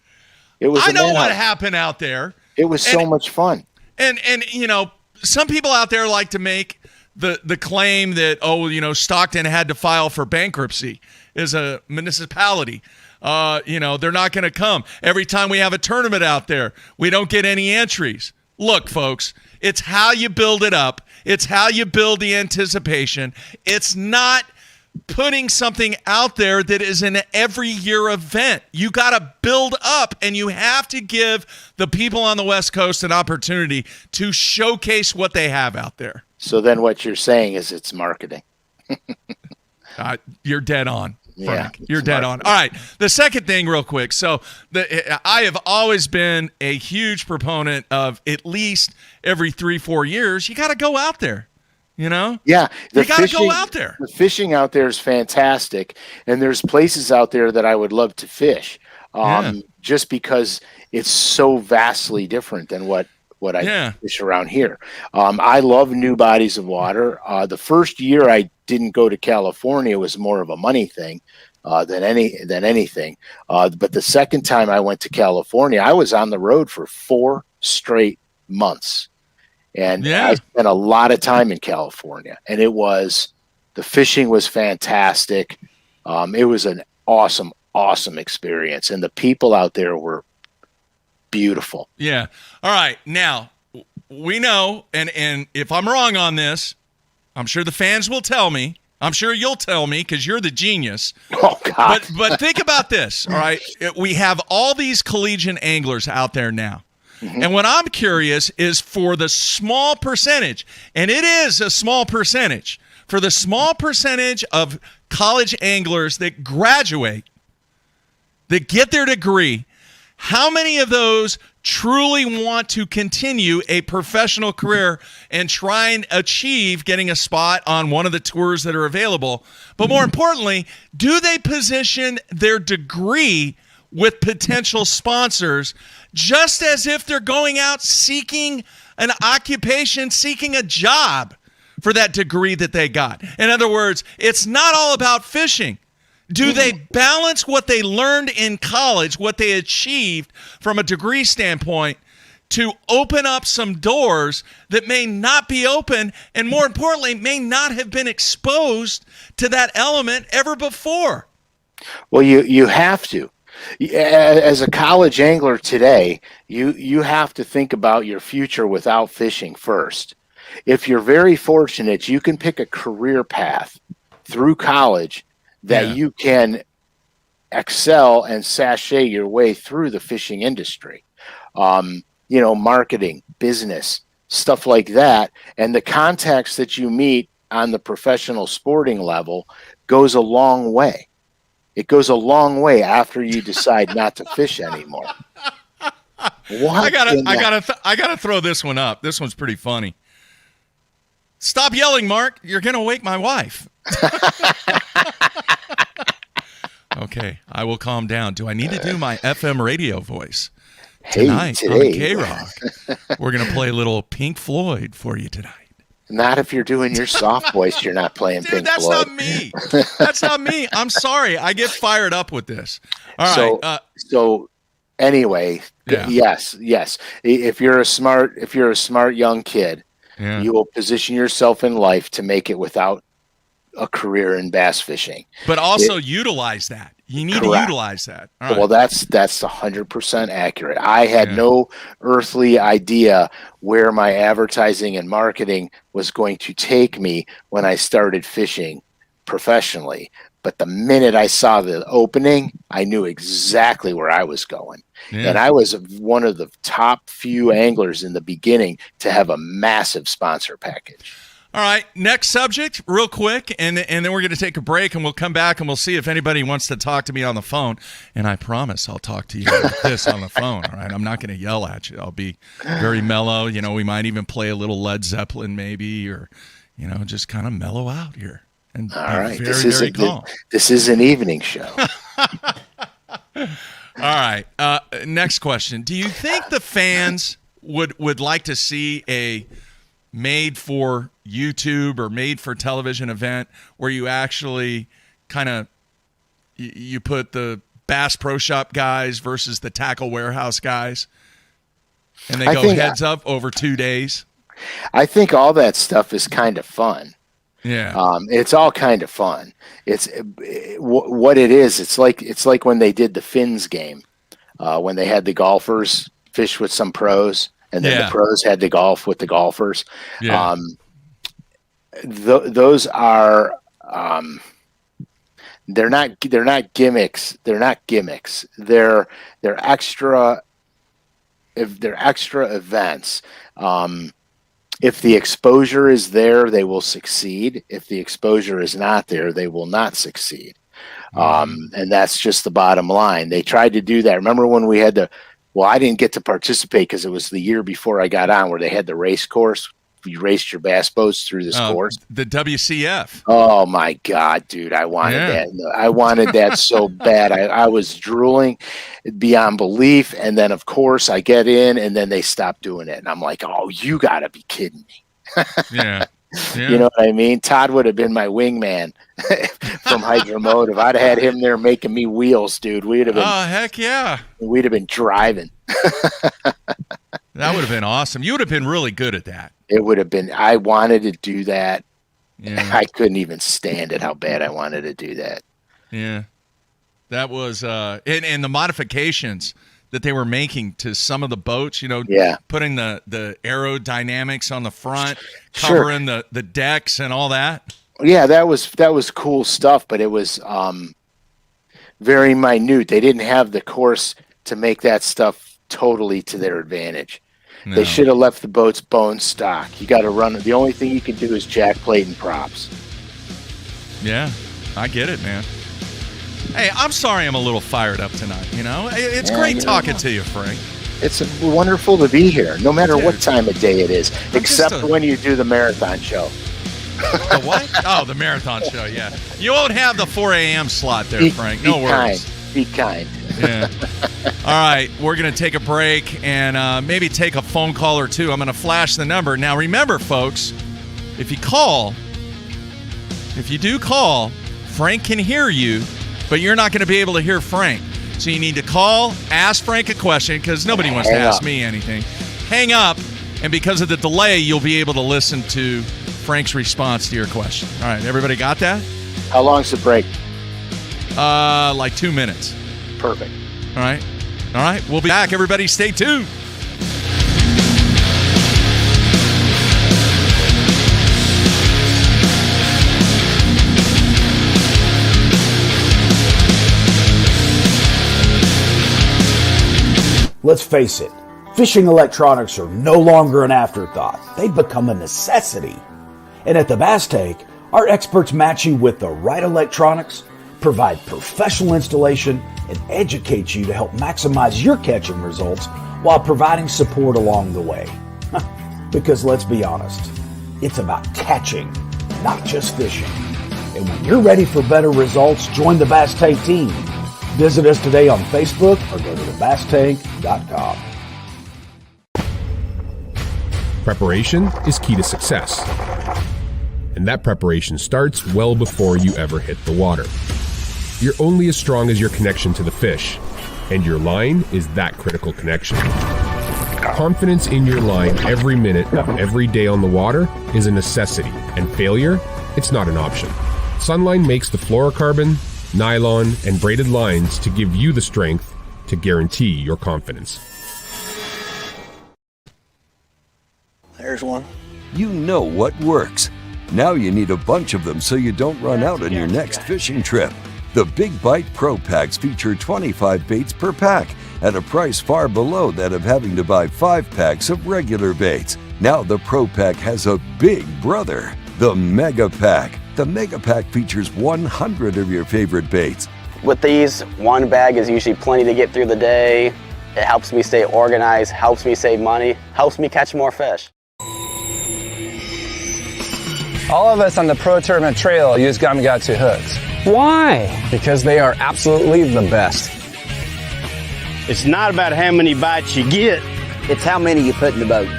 I know what happened out there. It was so much fun. And you know, some people out there like to make the claim that, Stockton had to file for bankruptcy as a municipality. They're not going to come. Every time we have a tournament out there, we don't get any entries. Look, folks, it's how you build it up. It's how you build the anticipation. It's not putting something out there that is an every year event. You got to build up, and you have to give the people on the West Coast an opportunity to showcase what they have out there. So then what you're saying is it's marketing. You're dead on, Frank. Yeah, you're dead on. All right. The second thing real quick. So I have always been a huge proponent of at least every 3-4 years, you got to go out there. Yeah, you got to go out there. The fishing out there is fantastic, and there's places out there that I would love to fish, just because it's so vastly different than what I fish around here. I love new bodies of water. The first year I didn't go to California was more of a money thing than anything. But the second time I went to California, I was on the road for 4 straight months. And I spent a lot of time in California, and the fishing was fantastic. It was an awesome, awesome experience. And the people out there were beautiful. Yeah. All right. Now we know, and if I'm wrong on this, I'm sure the fans will tell me. I'm sure you'll tell me because you're the genius. Oh, God. But think about this. All right. We have all these collegiate anglers out there now. And what I'm curious is for the small percentage, and it is a small percentage, for the small percentage of college anglers that graduate, that get their degree, how many of those truly want to continue a professional career and try and achieve getting a spot on one of the tours that are available? But more importantly, do they position their degree with potential sponsors just as if they're going out seeking an occupation, seeking a job for that degree that they got? In other words, it's not all about fishing. Do they balance what they learned in college, what they achieved from a degree standpoint, to open up some doors that may not be open and, more importantly, may not have been exposed to that element ever before? Well, you have to. As a college angler today, you have to think about your future without fishing first. If you're very fortunate, you can pick a career path through college that you can excel and sashay your way through the fishing industry. Marketing, business, stuff like that. And the contacts that you meet on the professional sporting level goes a long way. It goes a long way after you decide not to fish anymore. I gotta throw this one up. This one's pretty funny. Stop yelling, Mark. You're gonna wake my wife. Okay, I will calm down. Do I need to do my FM radio voice tonight on K-Rock? We're going to play a little Pink Floyd for you tonight. Not if you're doing your soft voice. You're not playing Pink that's Floyd. That's not me. That's not me. I'm sorry. I get fired up with this. All right. So anyway, yes. If you're a smart young kid, you will position yourself in life to make it without a career in bass fishing, but also utilize that. You need to utilize that. All right. Well, that's 100% accurate. I had no earthly idea where my advertising and marketing was going to take me when I started fishing professionally. But the minute I saw the opening, I knew exactly where I was going. Yeah. And I was one of the top few anglers in the beginning to have a massive sponsor package. All right, next subject, real quick, and then we're going to take a break, and we'll come back, and we'll see if anybody wants to talk to me on the phone. And I promise I'll talk to you like this on the phone, all right? I'm not going to yell at you. I'll be very mellow. We might even play a little Led Zeppelin maybe, or, just kind of mellow out here. And all right, very calm. This is an evening show. All right, next question. Do you think the fans would like to see a made for YouTube or made for television event where you actually kind of you put the Bass Pro Shop guys versus the Tackle Warehouse guys, and they go heads up over 2 days? I think all that stuff is kind of fun. Yeah, it's all kind of fun. It's what it is. It's like when they did the Finns game, when they had the golfers fish with some pros. And then the pros had to golf with the golfers. Yeah. Those are they're not gimmicks. They're not gimmicks. They're extra. If they're extra events, if the exposure is there, they will succeed. If the exposure is not there, they will not succeed. And that's just the bottom line. They tried to do that. Remember when we had well, I didn't get to participate because it was the year before I got on where they had the race course. You raced your bass boats through this course. The WCF. Oh, my God, dude. I wanted that. I wanted that so bad. I was drooling beyond belief. And then, of course, I get in, and then they stop doing it. And I'm like, oh, you got to be kidding me. Yeah. You know what I mean? Todd would have been my wingman from Hydromotive. I'd have had him there making me wheels, dude. We'd have been. Oh, heck yeah. We'd have been driving. That would have been awesome. You would have been really good at that. It would have been. I wanted to do that. Yeah. I couldn't even stand it how bad I wanted to do that. Yeah. That was and the modifications that they were making to some of the boats, putting the aerodynamics on the front, covering the decks and all that. Yeah, that was cool stuff, but it was very minute. They didn't have the course to make that stuff totally to their advantage. No. They should have left the boats bone stock. You got to run. The only thing you can do is jack plate and props. Yeah. I get it, man. Hey, I'm sorry I'm a little fired up tonight, you know? It's great talking to you, Frank. It's wonderful to be here, no matter what time of day it is, except when you do the marathon show. The what? Oh, the marathon show, yeah. You won't have the 4 a.m. slot there, Frank. No worries. Be kind. Yeah. All right, we're going to take a break and maybe take a phone call or two. I'm going to flash the number. Now, remember, folks, if you do call, Frank can hear you, but you're not going to be able to hear Frank. So you need to call, ask Frank a question, because nobody wants to ask me anything. Hang up, and because of the delay, you'll be able to listen to Frank's response to your question. All right, everybody got that? How long's the break? Like 2 minutes. Perfect. All right, we'll be back. Everybody stay tuned. Let's face it, fishing electronics are no longer an afterthought. They've become a necessity. And at the Bass Tank, our experts match you with the right electronics, provide professional installation, and educate you to help maximize your catching results while providing support along the way. Because let's be honest, it's about catching, not just fishing. And when you're ready for better results, join the Bass Tank team. Visit us today on Facebook or go to thebasstank.com. Preparation is key to success. And that preparation starts well before you ever hit the water. You're only as strong as your connection to the fish, and your line is that critical connection. Confidence in your line every minute, every day on the water is a necessity, and failure, it's not an option. Sunline makes the fluorocarbon, nylon, and braided lines to give you the strength to guarantee your confidence. There's one. You know what works. Now you need a bunch of them so you don't run out on your next fishing trip. The Big Bite Pro Packs feature 25 baits per pack at a price far below that of having to buy 5 packs of regular baits. Now the Pro Pack has a big brother, the Mega Pack. The Mega Pack features 100 of your favorite baits. With these, one bag is usually plenty to get through the day. It helps me stay organized, helps me save money, helps me catch more fish. All of us on the Pro Tournament Trail use Gamakatsu hooks. Why? Because they are absolutely the best. It's not about how many bites you get. It's how many you put in the boat.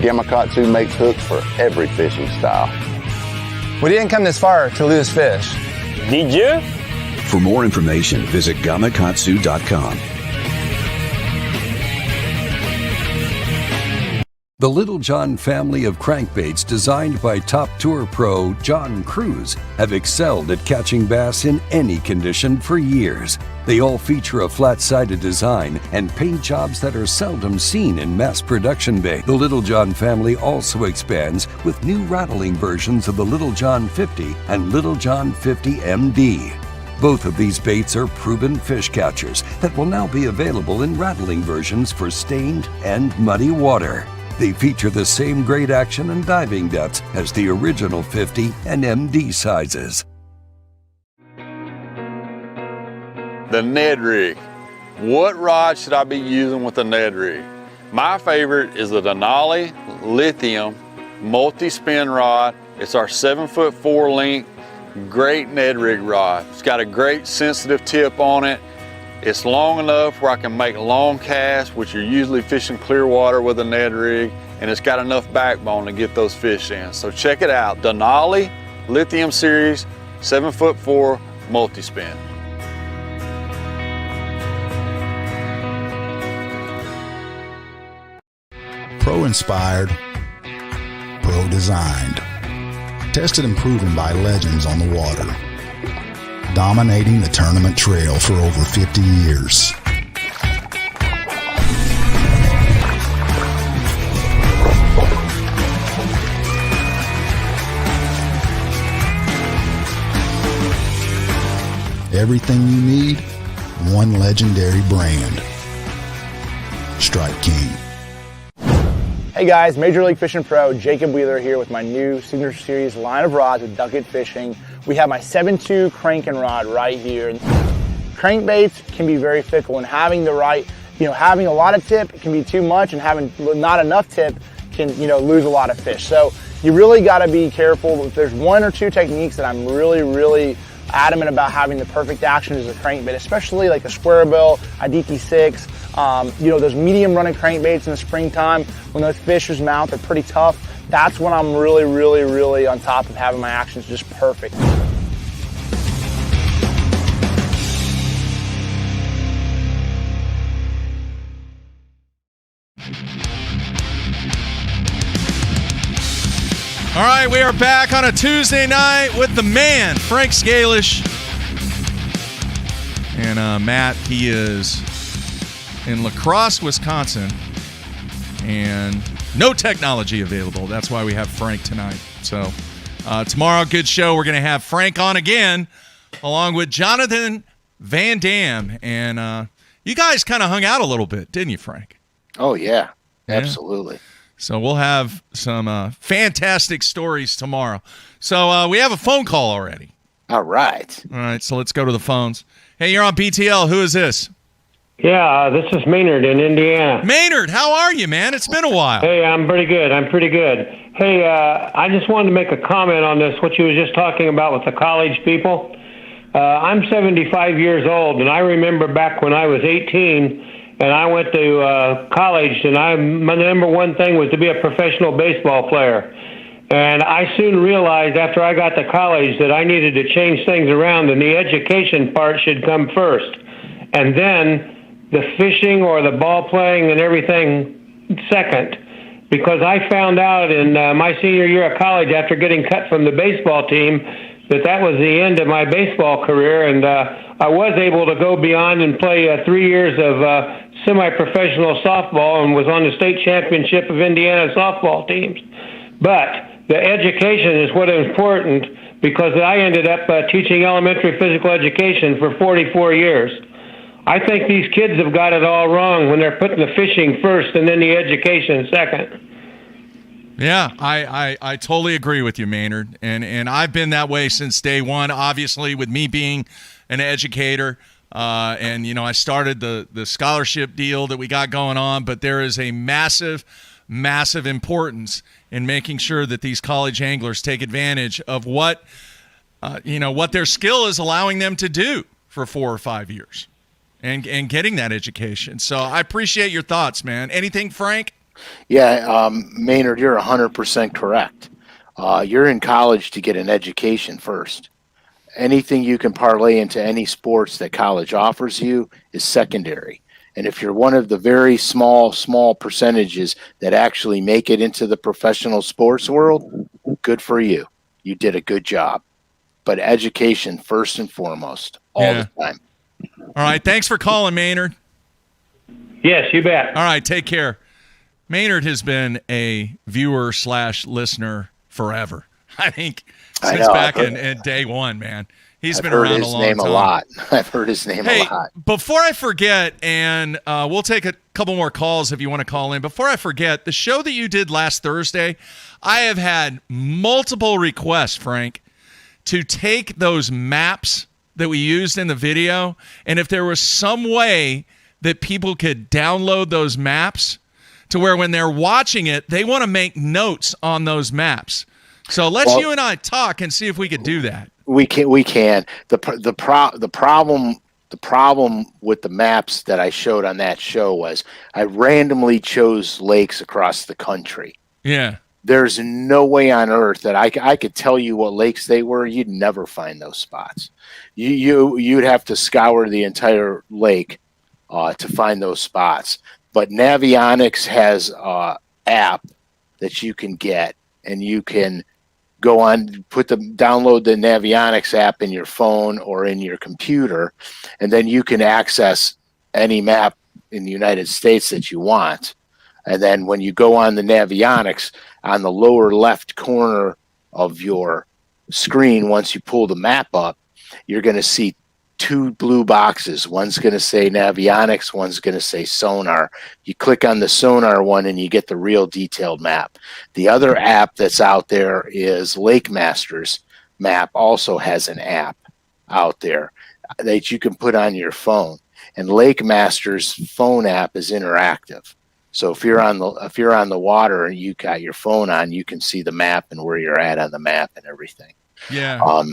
Gamakatsu makes hooks for every fishing style. We didn't come this far to lose fish. Did you? For more information, visit gamakatsu.com. The Little John family of crankbaits designed by top tour pro John Cruz have excelled at catching bass in any condition for years. They all feature a flat-sided design and paint jobs that are seldom seen in mass production bait. The Little John family also expands with new rattling versions of the Little John 50 and Little John 50 MD. Both of these baits are proven fish catchers that will now be available in rattling versions for stained and muddy water. They feature the same great action and diving depths as the original 50 and MD sizes. The Ned Rig. What rod should I be using with the Ned Rig? My favorite is the Denali Lithium multi-spin rod. It's our 7'4" length, great Ned Rig rod. It's got a great sensitive tip on it. It's long enough where I can make long casts, which you're usually fishing clear water with a Ned Rig, and it's got enough backbone to get those fish in. So check it out, Denali Lithium Series 7'4" multi-spin. Pro-inspired, pro-designed, tested and proven by legends on the water. Dominating the tournament trail for over 50 years. Everything you need, one legendary brand. Strike King. Hey guys, Major League Fishing Pro Jacob Wheeler here with my new Signature Series line of rods with Duck It Fishing. We have my 7.2 cranking rod right here. Crankbaits can be very fickle, and having the right, having a lot of tip can be too much, and having not enough tip can, lose a lot of fish. So you really got to be careful. If there's one or two techniques that I'm really adamant about having the perfect action as a crankbait, especially like the square bill, IDT6, those medium running crankbaits in the springtime when those fish's mouth are pretty tough. That's when I'm really on top of having my actions just perfect. All right, we are back on a Tuesday night with the man, Frank Scalish. And Matt, he is in La Crosse, Wisconsin. And no technology available. That's why we have Frank tonight. So tomorrow, good show. We're going to have Frank on again, along with Jonathan Van Dam. And you guys kind of hung out a little bit, didn't you, Frank? Oh, yeah. Absolutely. So we'll have some fantastic stories tomorrow. So we have a phone call already. All right. All right, so let's go to the phones. Hey, you're on BTL. Who is this? Yeah, this is Maynard in Indiana. Maynard, how are you, man? It's been a while. Hey, I'm pretty good. Hey, I just wanted to make a comment on this, what you were just talking about with the college people. I'm 75 years old, and I remember back when I was 18, and I went to college, and my number one thing was to be a professional baseball player. And I soon realized after I got to college that I needed to change things around, and the education part should come first. And then the fishing or the ball playing and everything second. Because I found out in my senior year of college, after getting cut from the baseball team, that was the end of my baseball career, and I was able to go beyond and play 3 years of semi-professional softball and was on the state championship of Indiana softball teams. But the education is what is important, because I ended up teaching elementary physical education for 44 years. I think these kids have got it all wrong when they're putting the fishing first and then the education second. Yeah, I totally agree with you, Maynard. And I've been that way since day one, obviously, with me being an educator. And, I started the scholarship deal that we got going on, but there is a massive importance in making sure that these college anglers take advantage of what their skill is allowing them to do for 4 or 5 years and getting that education. So I appreciate your thoughts, man. Anything, Frank? Yeah, Maynard, you're 100% correct. You're in college to get an education first. Anything you can parlay into any sports that college offers you is secondary. And if you're one of the very small percentages that actually make it into the professional sports world, good for you. You did a good job. But education first and foremost, all the time. All right, thanks for calling, Maynard. Yes, you bet. All right, take care. Maynard has been a viewer/listener forever. I think since back in day one, man. He's been around a long time. I've heard his name a lot. I've heard his name a lot. Before I forget, and we'll take a couple more calls if you want to call in. Before I forget, the show that you did last Thursday, I have had multiple requests, Frank, to take those maps that we used in the video, and if there was some way that people could download those maps to where when they're watching it, they want to make notes on those maps. So you and I talk and see if we could do that. We can. The problem with the maps that I showed on that show was I randomly chose lakes across the country. Yeah. There's no way on earth that I could tell you what lakes they were. You'd never find those spots. You'd have to scour the entire lake to find those spots. But Navionics has an app that you can get, and you can go on, download the Navionics app in your phone or in your computer, and then you can access any map in the United States that you want. And then when you go on the Navionics, on the lower left corner of your screen, once you pull the map up, you're going to see two blue boxes. One's going to say Navionics, one's going to say Sonar. You click on the Sonar one and you get the real detailed map. The other app that's out there is Lake Masters Map, also has an app out there that you can put on your phone. And Lake Masters phone app is interactive. So if you're on the water and you got your phone on, you can see the map and where you're at on the map and everything. Yeah.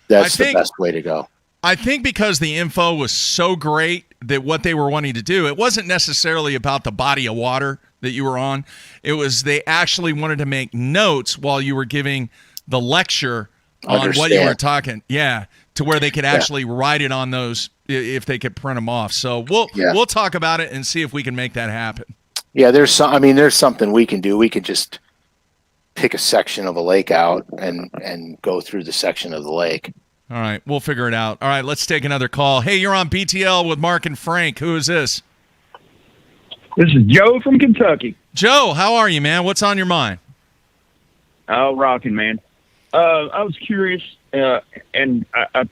That's the best way to go. I think because the info was so great that what they were wanting to do, it wasn't necessarily about the body of water that you were on. It was they actually wanted to make notes while you were giving the lecture on what you were talking. Yeah, to where they could actually write it on those if they could print them off. So we'll talk about it and see if we can make that happen. Yeah, there's something we can do. We can just pick a section of a lake out and go through the section of the lake. All right, we'll figure it out. All right, let's take another call. Hey, you're on BTL with Mark and Frank. Who is this? This is Joe from Kentucky. Joe, how are you, man? What's on your mind? Oh, rocking, man. I was curious, and I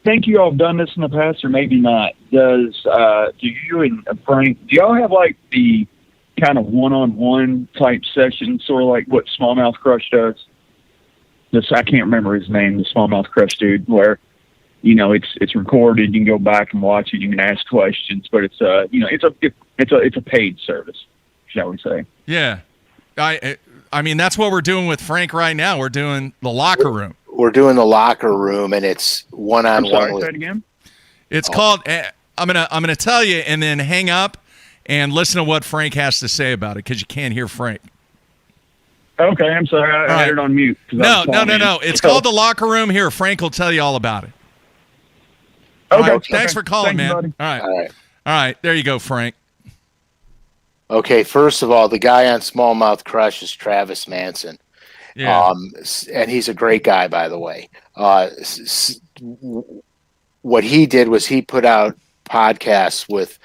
think you all have done this in the past, or maybe not. Do you and Frank, do y'all have like the kind of one-on-one type session, sort of like what Smallmouth Crush does? I can't remember his name, the Smallmouth Crush dude, where, it's recorded. You can go back and watch it. You can ask questions, but it's a paid service, shall we say? Yeah, I mean that's what we're doing with Frank right now. We're doing the locker room. We're doing the locker room, and it's one-on-one. I'm sorry, say that again. It's called. I'm gonna tell you, and then hang up and listen to what Frank has to say about it because you can't hear Frank. Okay, I'm sorry. I had it on mute. No. It's called the locker room. Here, Frank will tell you all about it. Okay. Right, thanks for calling, man. Buddy. All right. There you go, Frank. Okay, first of all, the guy on Smallmouth Crush is Travis Manson. Yeah. And he's a great guy, by the way. What he did was he put out podcasts with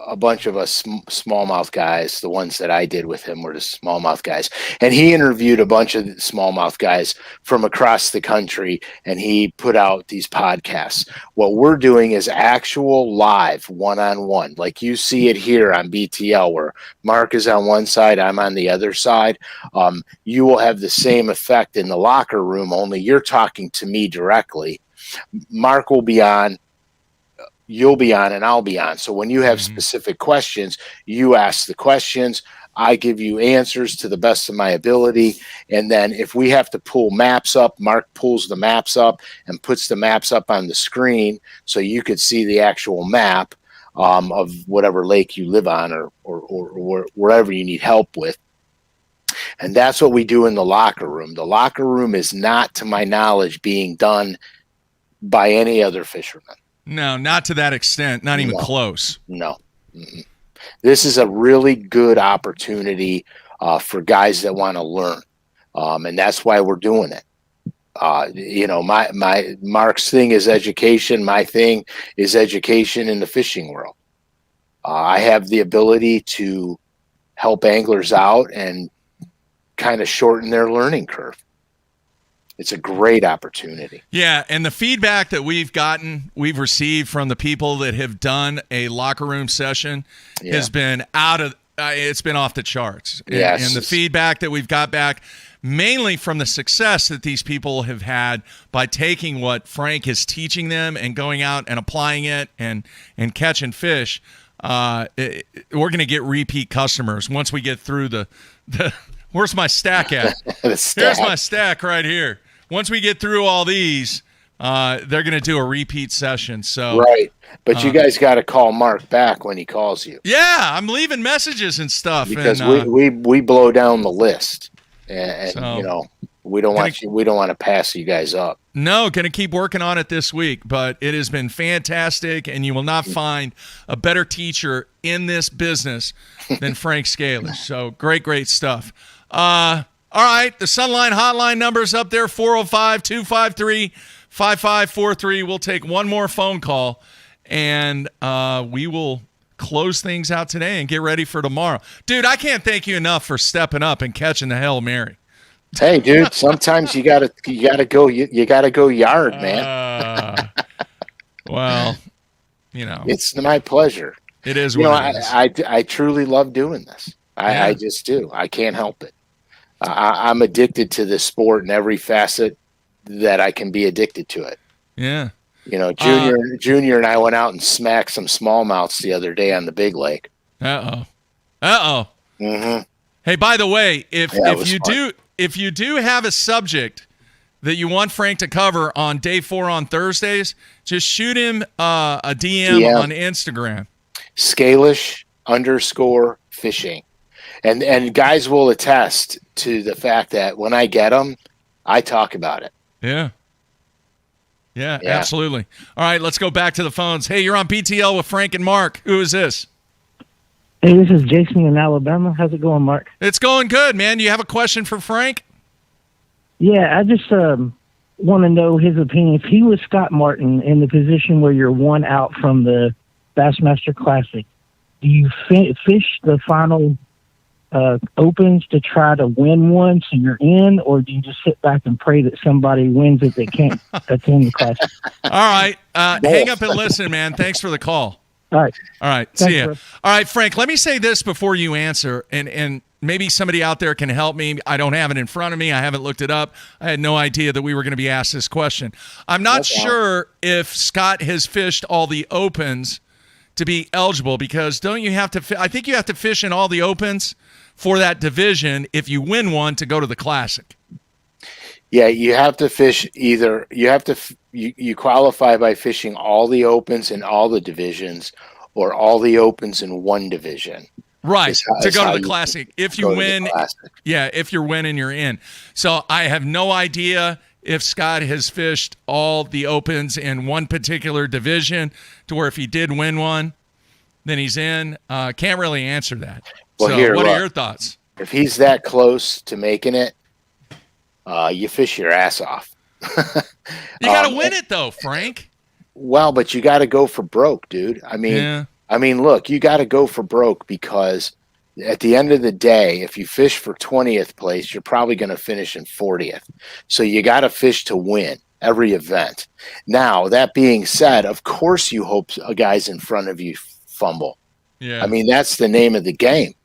a bunch of us smallmouth guys. The ones that I did with him were the smallmouth guys. And he interviewed a bunch of smallmouth guys from across the country, and he put out these podcasts. What we're doing is actual live one-on-one, like you see it here on BTL, where Mark is on one side, I'm on the other side. You will have the same effect in the locker room, only you're talking to me directly. Mark will be on, you'll be on, and I'll be on. So when you have specific questions, you ask the questions. I give you answers to the best of my ability. And then if we have to pull maps up, Mark pulls the maps up and puts the maps up on the screen so you could see the actual map of whatever lake you live on or wherever you need help with. And that's what we do in the locker room. The locker room is not, to my knowledge, being done by any other fisherman. No, not to that extent. Not even close. No. Mm-mm. This is a really good opportunity for guys that want to learn, and that's why we're doing it. My Mark's thing is education. My thing is education in the fishing world. I have the ability to help anglers out and kind of shorten their learning curve. It's a great opportunity. Yeah, and the feedback that we've received from the people that have done a locker room session has been it's been off the charts. Yes. And the feedback that we've got back, mainly from the success that these people have had by taking what Frank is teaching them and going out and applying it and catching fish, we're going to get repeat customers once we get through the where's my stack at? Here's my stack right here. Once we get through all these, they're going to do a repeat session. So right, but you guys got to call Mark back when he calls you. Yeah, I'm leaving messages and stuff because we blow down the list, and we don't want to pass you guys up. No, going to keep working on it this week, but it has been fantastic, and you will not find a better teacher in this business than Frank Scalish. So great stuff. All right, the Sunline hotline number's up there, 405-253-5543. We'll take one more phone call, and we will close things out today and get ready for tomorrow. Dude, I can't thank you enough for stepping up and catching the Hail Mary. Hey, dude, sometimes you gotta go yard, man. Well, you know, it's my pleasure. It is you know, what it is. I truly love doing this. I just do. I can't help it. I'm addicted to this sport in every facet that I can be addicted to it. Yeah. You know, Junior and I went out and smacked some smallmouths the other day on the big lake. Mm-hmm. Hey, by the way, if fun. you do have a subject that you want Frank to cover on day 4 on Thursdays, just shoot him a DM on Instagram. Scalish _fishing. And guys will attest to the fact that when I get them, I talk about it. Yeah, absolutely. All right, let's go back to the phones. Hey, you're on BTL with Frank and Mark. Who is this? Hey, this is Jason in Alabama. How's it going, Mark? It's going good, man. You have a question for Frank? Yeah, I just want to know his opinion. If he was Scott Martin in the position where you're one out from the Bassmaster Classic, do you fish the final opens to try to win one so you're in, or do you just sit back and pray that somebody wins it that can't attend the Classic? All right. Hang up and listen, man. Thanks for the call. All right. Thanks, see ya. Bro. All right, Frank, let me say this before you answer, and maybe somebody out there can help me. I don't have it in front of me. I haven't looked it up. I had no idea that we were going to be asked this question. I'm not sure if Scott has fished all the opens to be eligible, because don't you have to I think you have to fish in all the opens for that division if you win one to go to the Classic. Yeah, you have to fish either. You have to you qualify by fishing all the opens in all the divisions, or all the opens in one division. Right, to go to the Classic. If you win, if you're winning, you're in. So I have no idea if Scott has fished all the opens in one particular division to where if he did win one, then he's in. Can't really answer that. Well, so what are your thoughts? If he's that close to making it, you fish your ass off. You got to win it, though, Frank. Well, but you got to go for broke, dude. I mean, look, you got to go for broke, because at the end of the day, if you fish for 20th place, you're probably going to finish in 40th. So you got to fish to win every event. Now, that being said, of course you hope a guy's in front of you fumble. Yeah. I mean, that's the name of the game.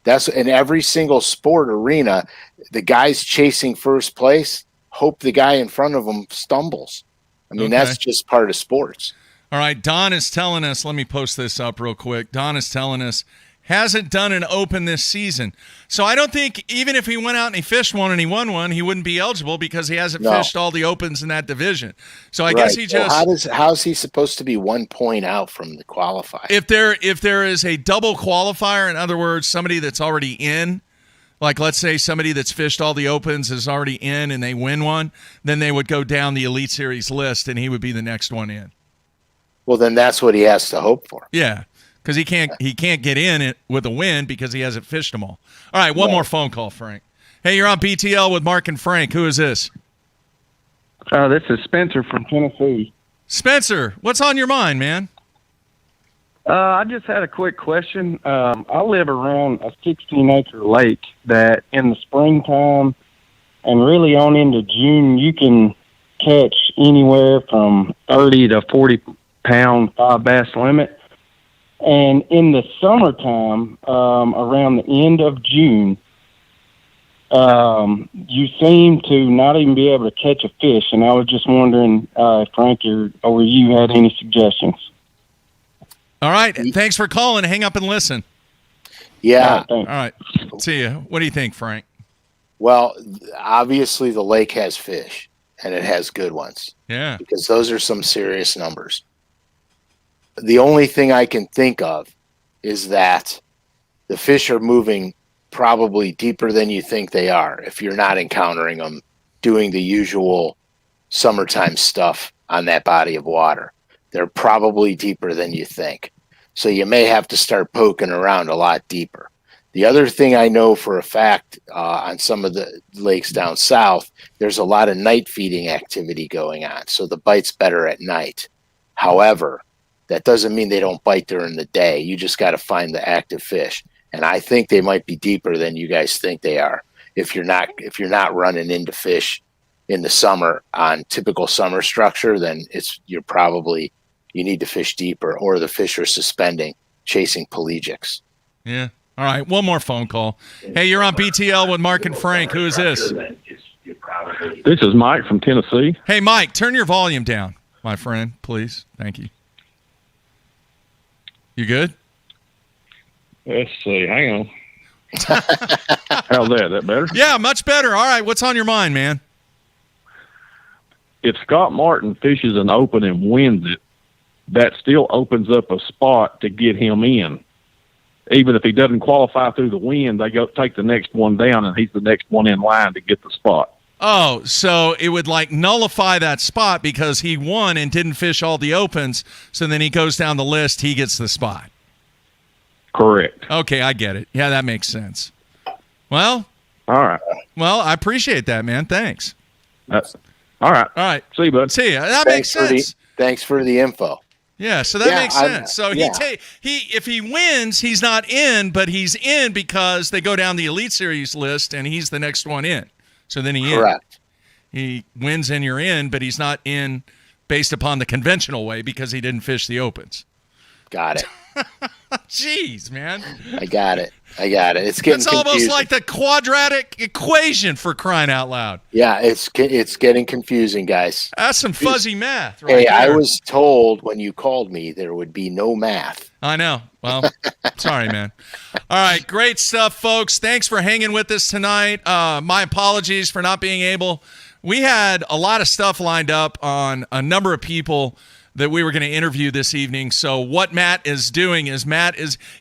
That's in every single sport arena. The guys chasing first place hope the guy in front of them stumbles. I mean, that's just part of sports. All right, Don is telling us, let me post this up real quick. Don is telling us, hasn't done an open this season. So I don't think, even if he went out and he fished one and he won one, he wouldn't be eligible because he hasn't fished all the opens in that division. So I guess he just... how's he supposed to be 1 point out from the qualifier? If there is a double qualifier, in other words, somebody that's already in, like let's say somebody that's fished all the opens is already in and they win one, then they would go down the Elite Series list and he would be the next one in. Well, then that's what he has to hope for. Yeah, because he can't get in it with a win because he hasn't fished them all. All right, one more phone call, Frank. Hey, you're on BTL with Mark and Frank. Who is this? This is Spencer from Tennessee. Spencer, what's on your mind, man? I just had a quick question. I live around a 16-acre lake that in the springtime and really on into June, you can catch anywhere from 30 to 40-pound 5 bass limit. And in the summertime, around the end of June, you seem to not even be able to catch a fish. And I was just wondering, Frank, or you had any suggestions? All right. Thanks for calling. Hang up and listen. Yeah. All right. See you. What do you think, Frank? Well, obviously the lake has fish, and it has good ones. Yeah. Because those are some serious numbers. The only thing I can think of is that the fish are moving probably deeper than you think they are if you're not encountering them doing the usual summertime stuff on that body of water. They're probably deeper than you think. So you may have to start poking around a lot deeper. The other thing I know for a fact on some of the lakes down south, there's a lot of night feeding activity going on. So the bite's better at night. However, that doesn't mean they don't bite during the day. You just got to find the active fish. And I think they might be deeper than you guys think they are. If you're not running into fish in the summer on typical summer structure, then you're probably you need to fish deeper, or the fish are suspending, chasing pelagics. Yeah. All right, one more phone call. Hey, you're on BTL with Mark and Frank. Who is this? This is Mike from Tennessee. Hey, Mike, turn your volume down, my friend, please. Thank you. You good? Let's see. Hang on. How's that? That better? Yeah, much better. All right, what's on your mind, man? If Scott Martin fishes an open and wins it, that still opens up a spot to get him in. Even if he doesn't qualify through the wind, they go take the next one down, and he's the next one in line to get the spot. Oh, so it would like nullify that spot because he won and didn't fish all the opens. So then he goes down the list, he gets the spot. Correct. Okay, I get it. Yeah, that makes sense. Well, all right. Well, I appreciate that, man. Thanks. All right. All right. See you, bud. See ya. That makes sense. Thanks for the info. Yeah, so that makes sense. So if he wins, he's not in, but he's in because they go down the Elite Series list and he's the next one in. So then Correct. He wins and you're in, but he's not in based upon the conventional way because he didn't fish the opens. Got it. Jeez, man. I got it. It's getting It's almost confusing. like the quadratic equation, for crying out loud. Yeah, it's getting confusing, guys. That's some fuzzy math right Hey, there. I was told when you called me there would be no math. I know. Well, sorry, man. All right, great stuff, folks. Thanks for hanging with us tonight. My apologies for not being able. We had a lot of stuff lined up on a number of people that we were going to interview this evening. So what Matt is doing is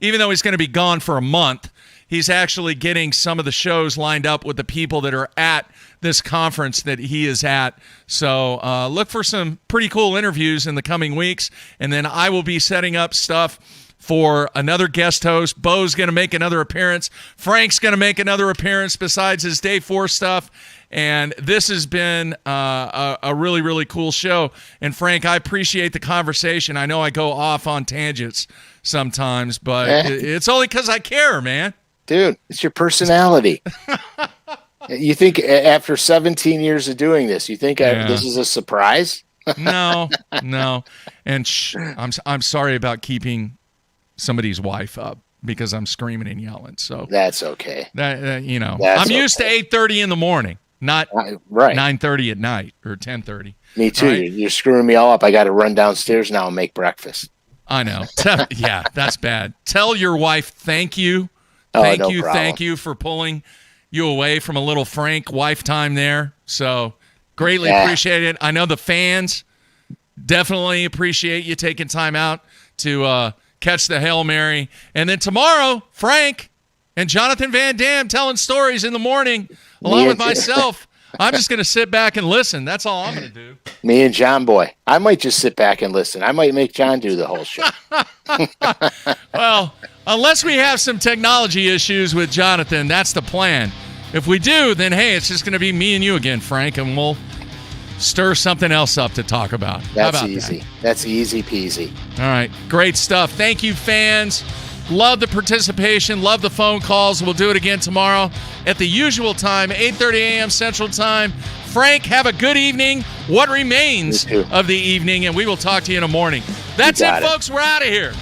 even though he's going to be gone for a month, he's actually getting some of the shows lined up with the people that are at this conference that he is at. So look for some pretty cool interviews in the coming weeks. And then I will be setting up stuff for another guest host. Bo's going to make another appearance. Frank's going to make another appearance besides his Day 4 stuff. And this has been a really, really cool show. And, Frank, I appreciate the conversation. I know I go off on tangents sometimes, but it's only because I care, man. Dude, it's your personality. You think after 17 years of doing this, you think this is a surprise? No. And I'm sorry about keeping somebody's wife up because I'm screaming and yelling. So that's okay. I'm used to 8:30 in the morning. Not 9:30 at night or 10:30. Me too. Right? You're screwing me all up. I got to run downstairs now and make breakfast. I know. Yeah, that's bad. Tell your wife thank you. Thank you for pulling you away from a little Frank wife time there. So greatly appreciate it. I know the fans definitely appreciate you taking time out to catch the Hail Mary. And then tomorrow, Frank and Jonathan Van Dam telling stories in the morning along with myself. I'm just going to sit back and listen. That's all I'm going to do. Me and John Boy. I might just sit back and listen. I might make John do the whole show. Well, unless we have some technology issues with Jonathan, that's the plan. If we do, then, hey, it's just going to be me and you again, Frank, and we'll stir something else up to talk about. That's easy. That's easy peasy. All right. Great stuff. Thank you, fans. Love the participation. Love the phone calls. We'll do it again tomorrow at the usual time, 8:30 a.m. Central Time. Frank, have a good evening. What remains of the evening, and we will talk to you in the morning. That's it, folks. We're out of here.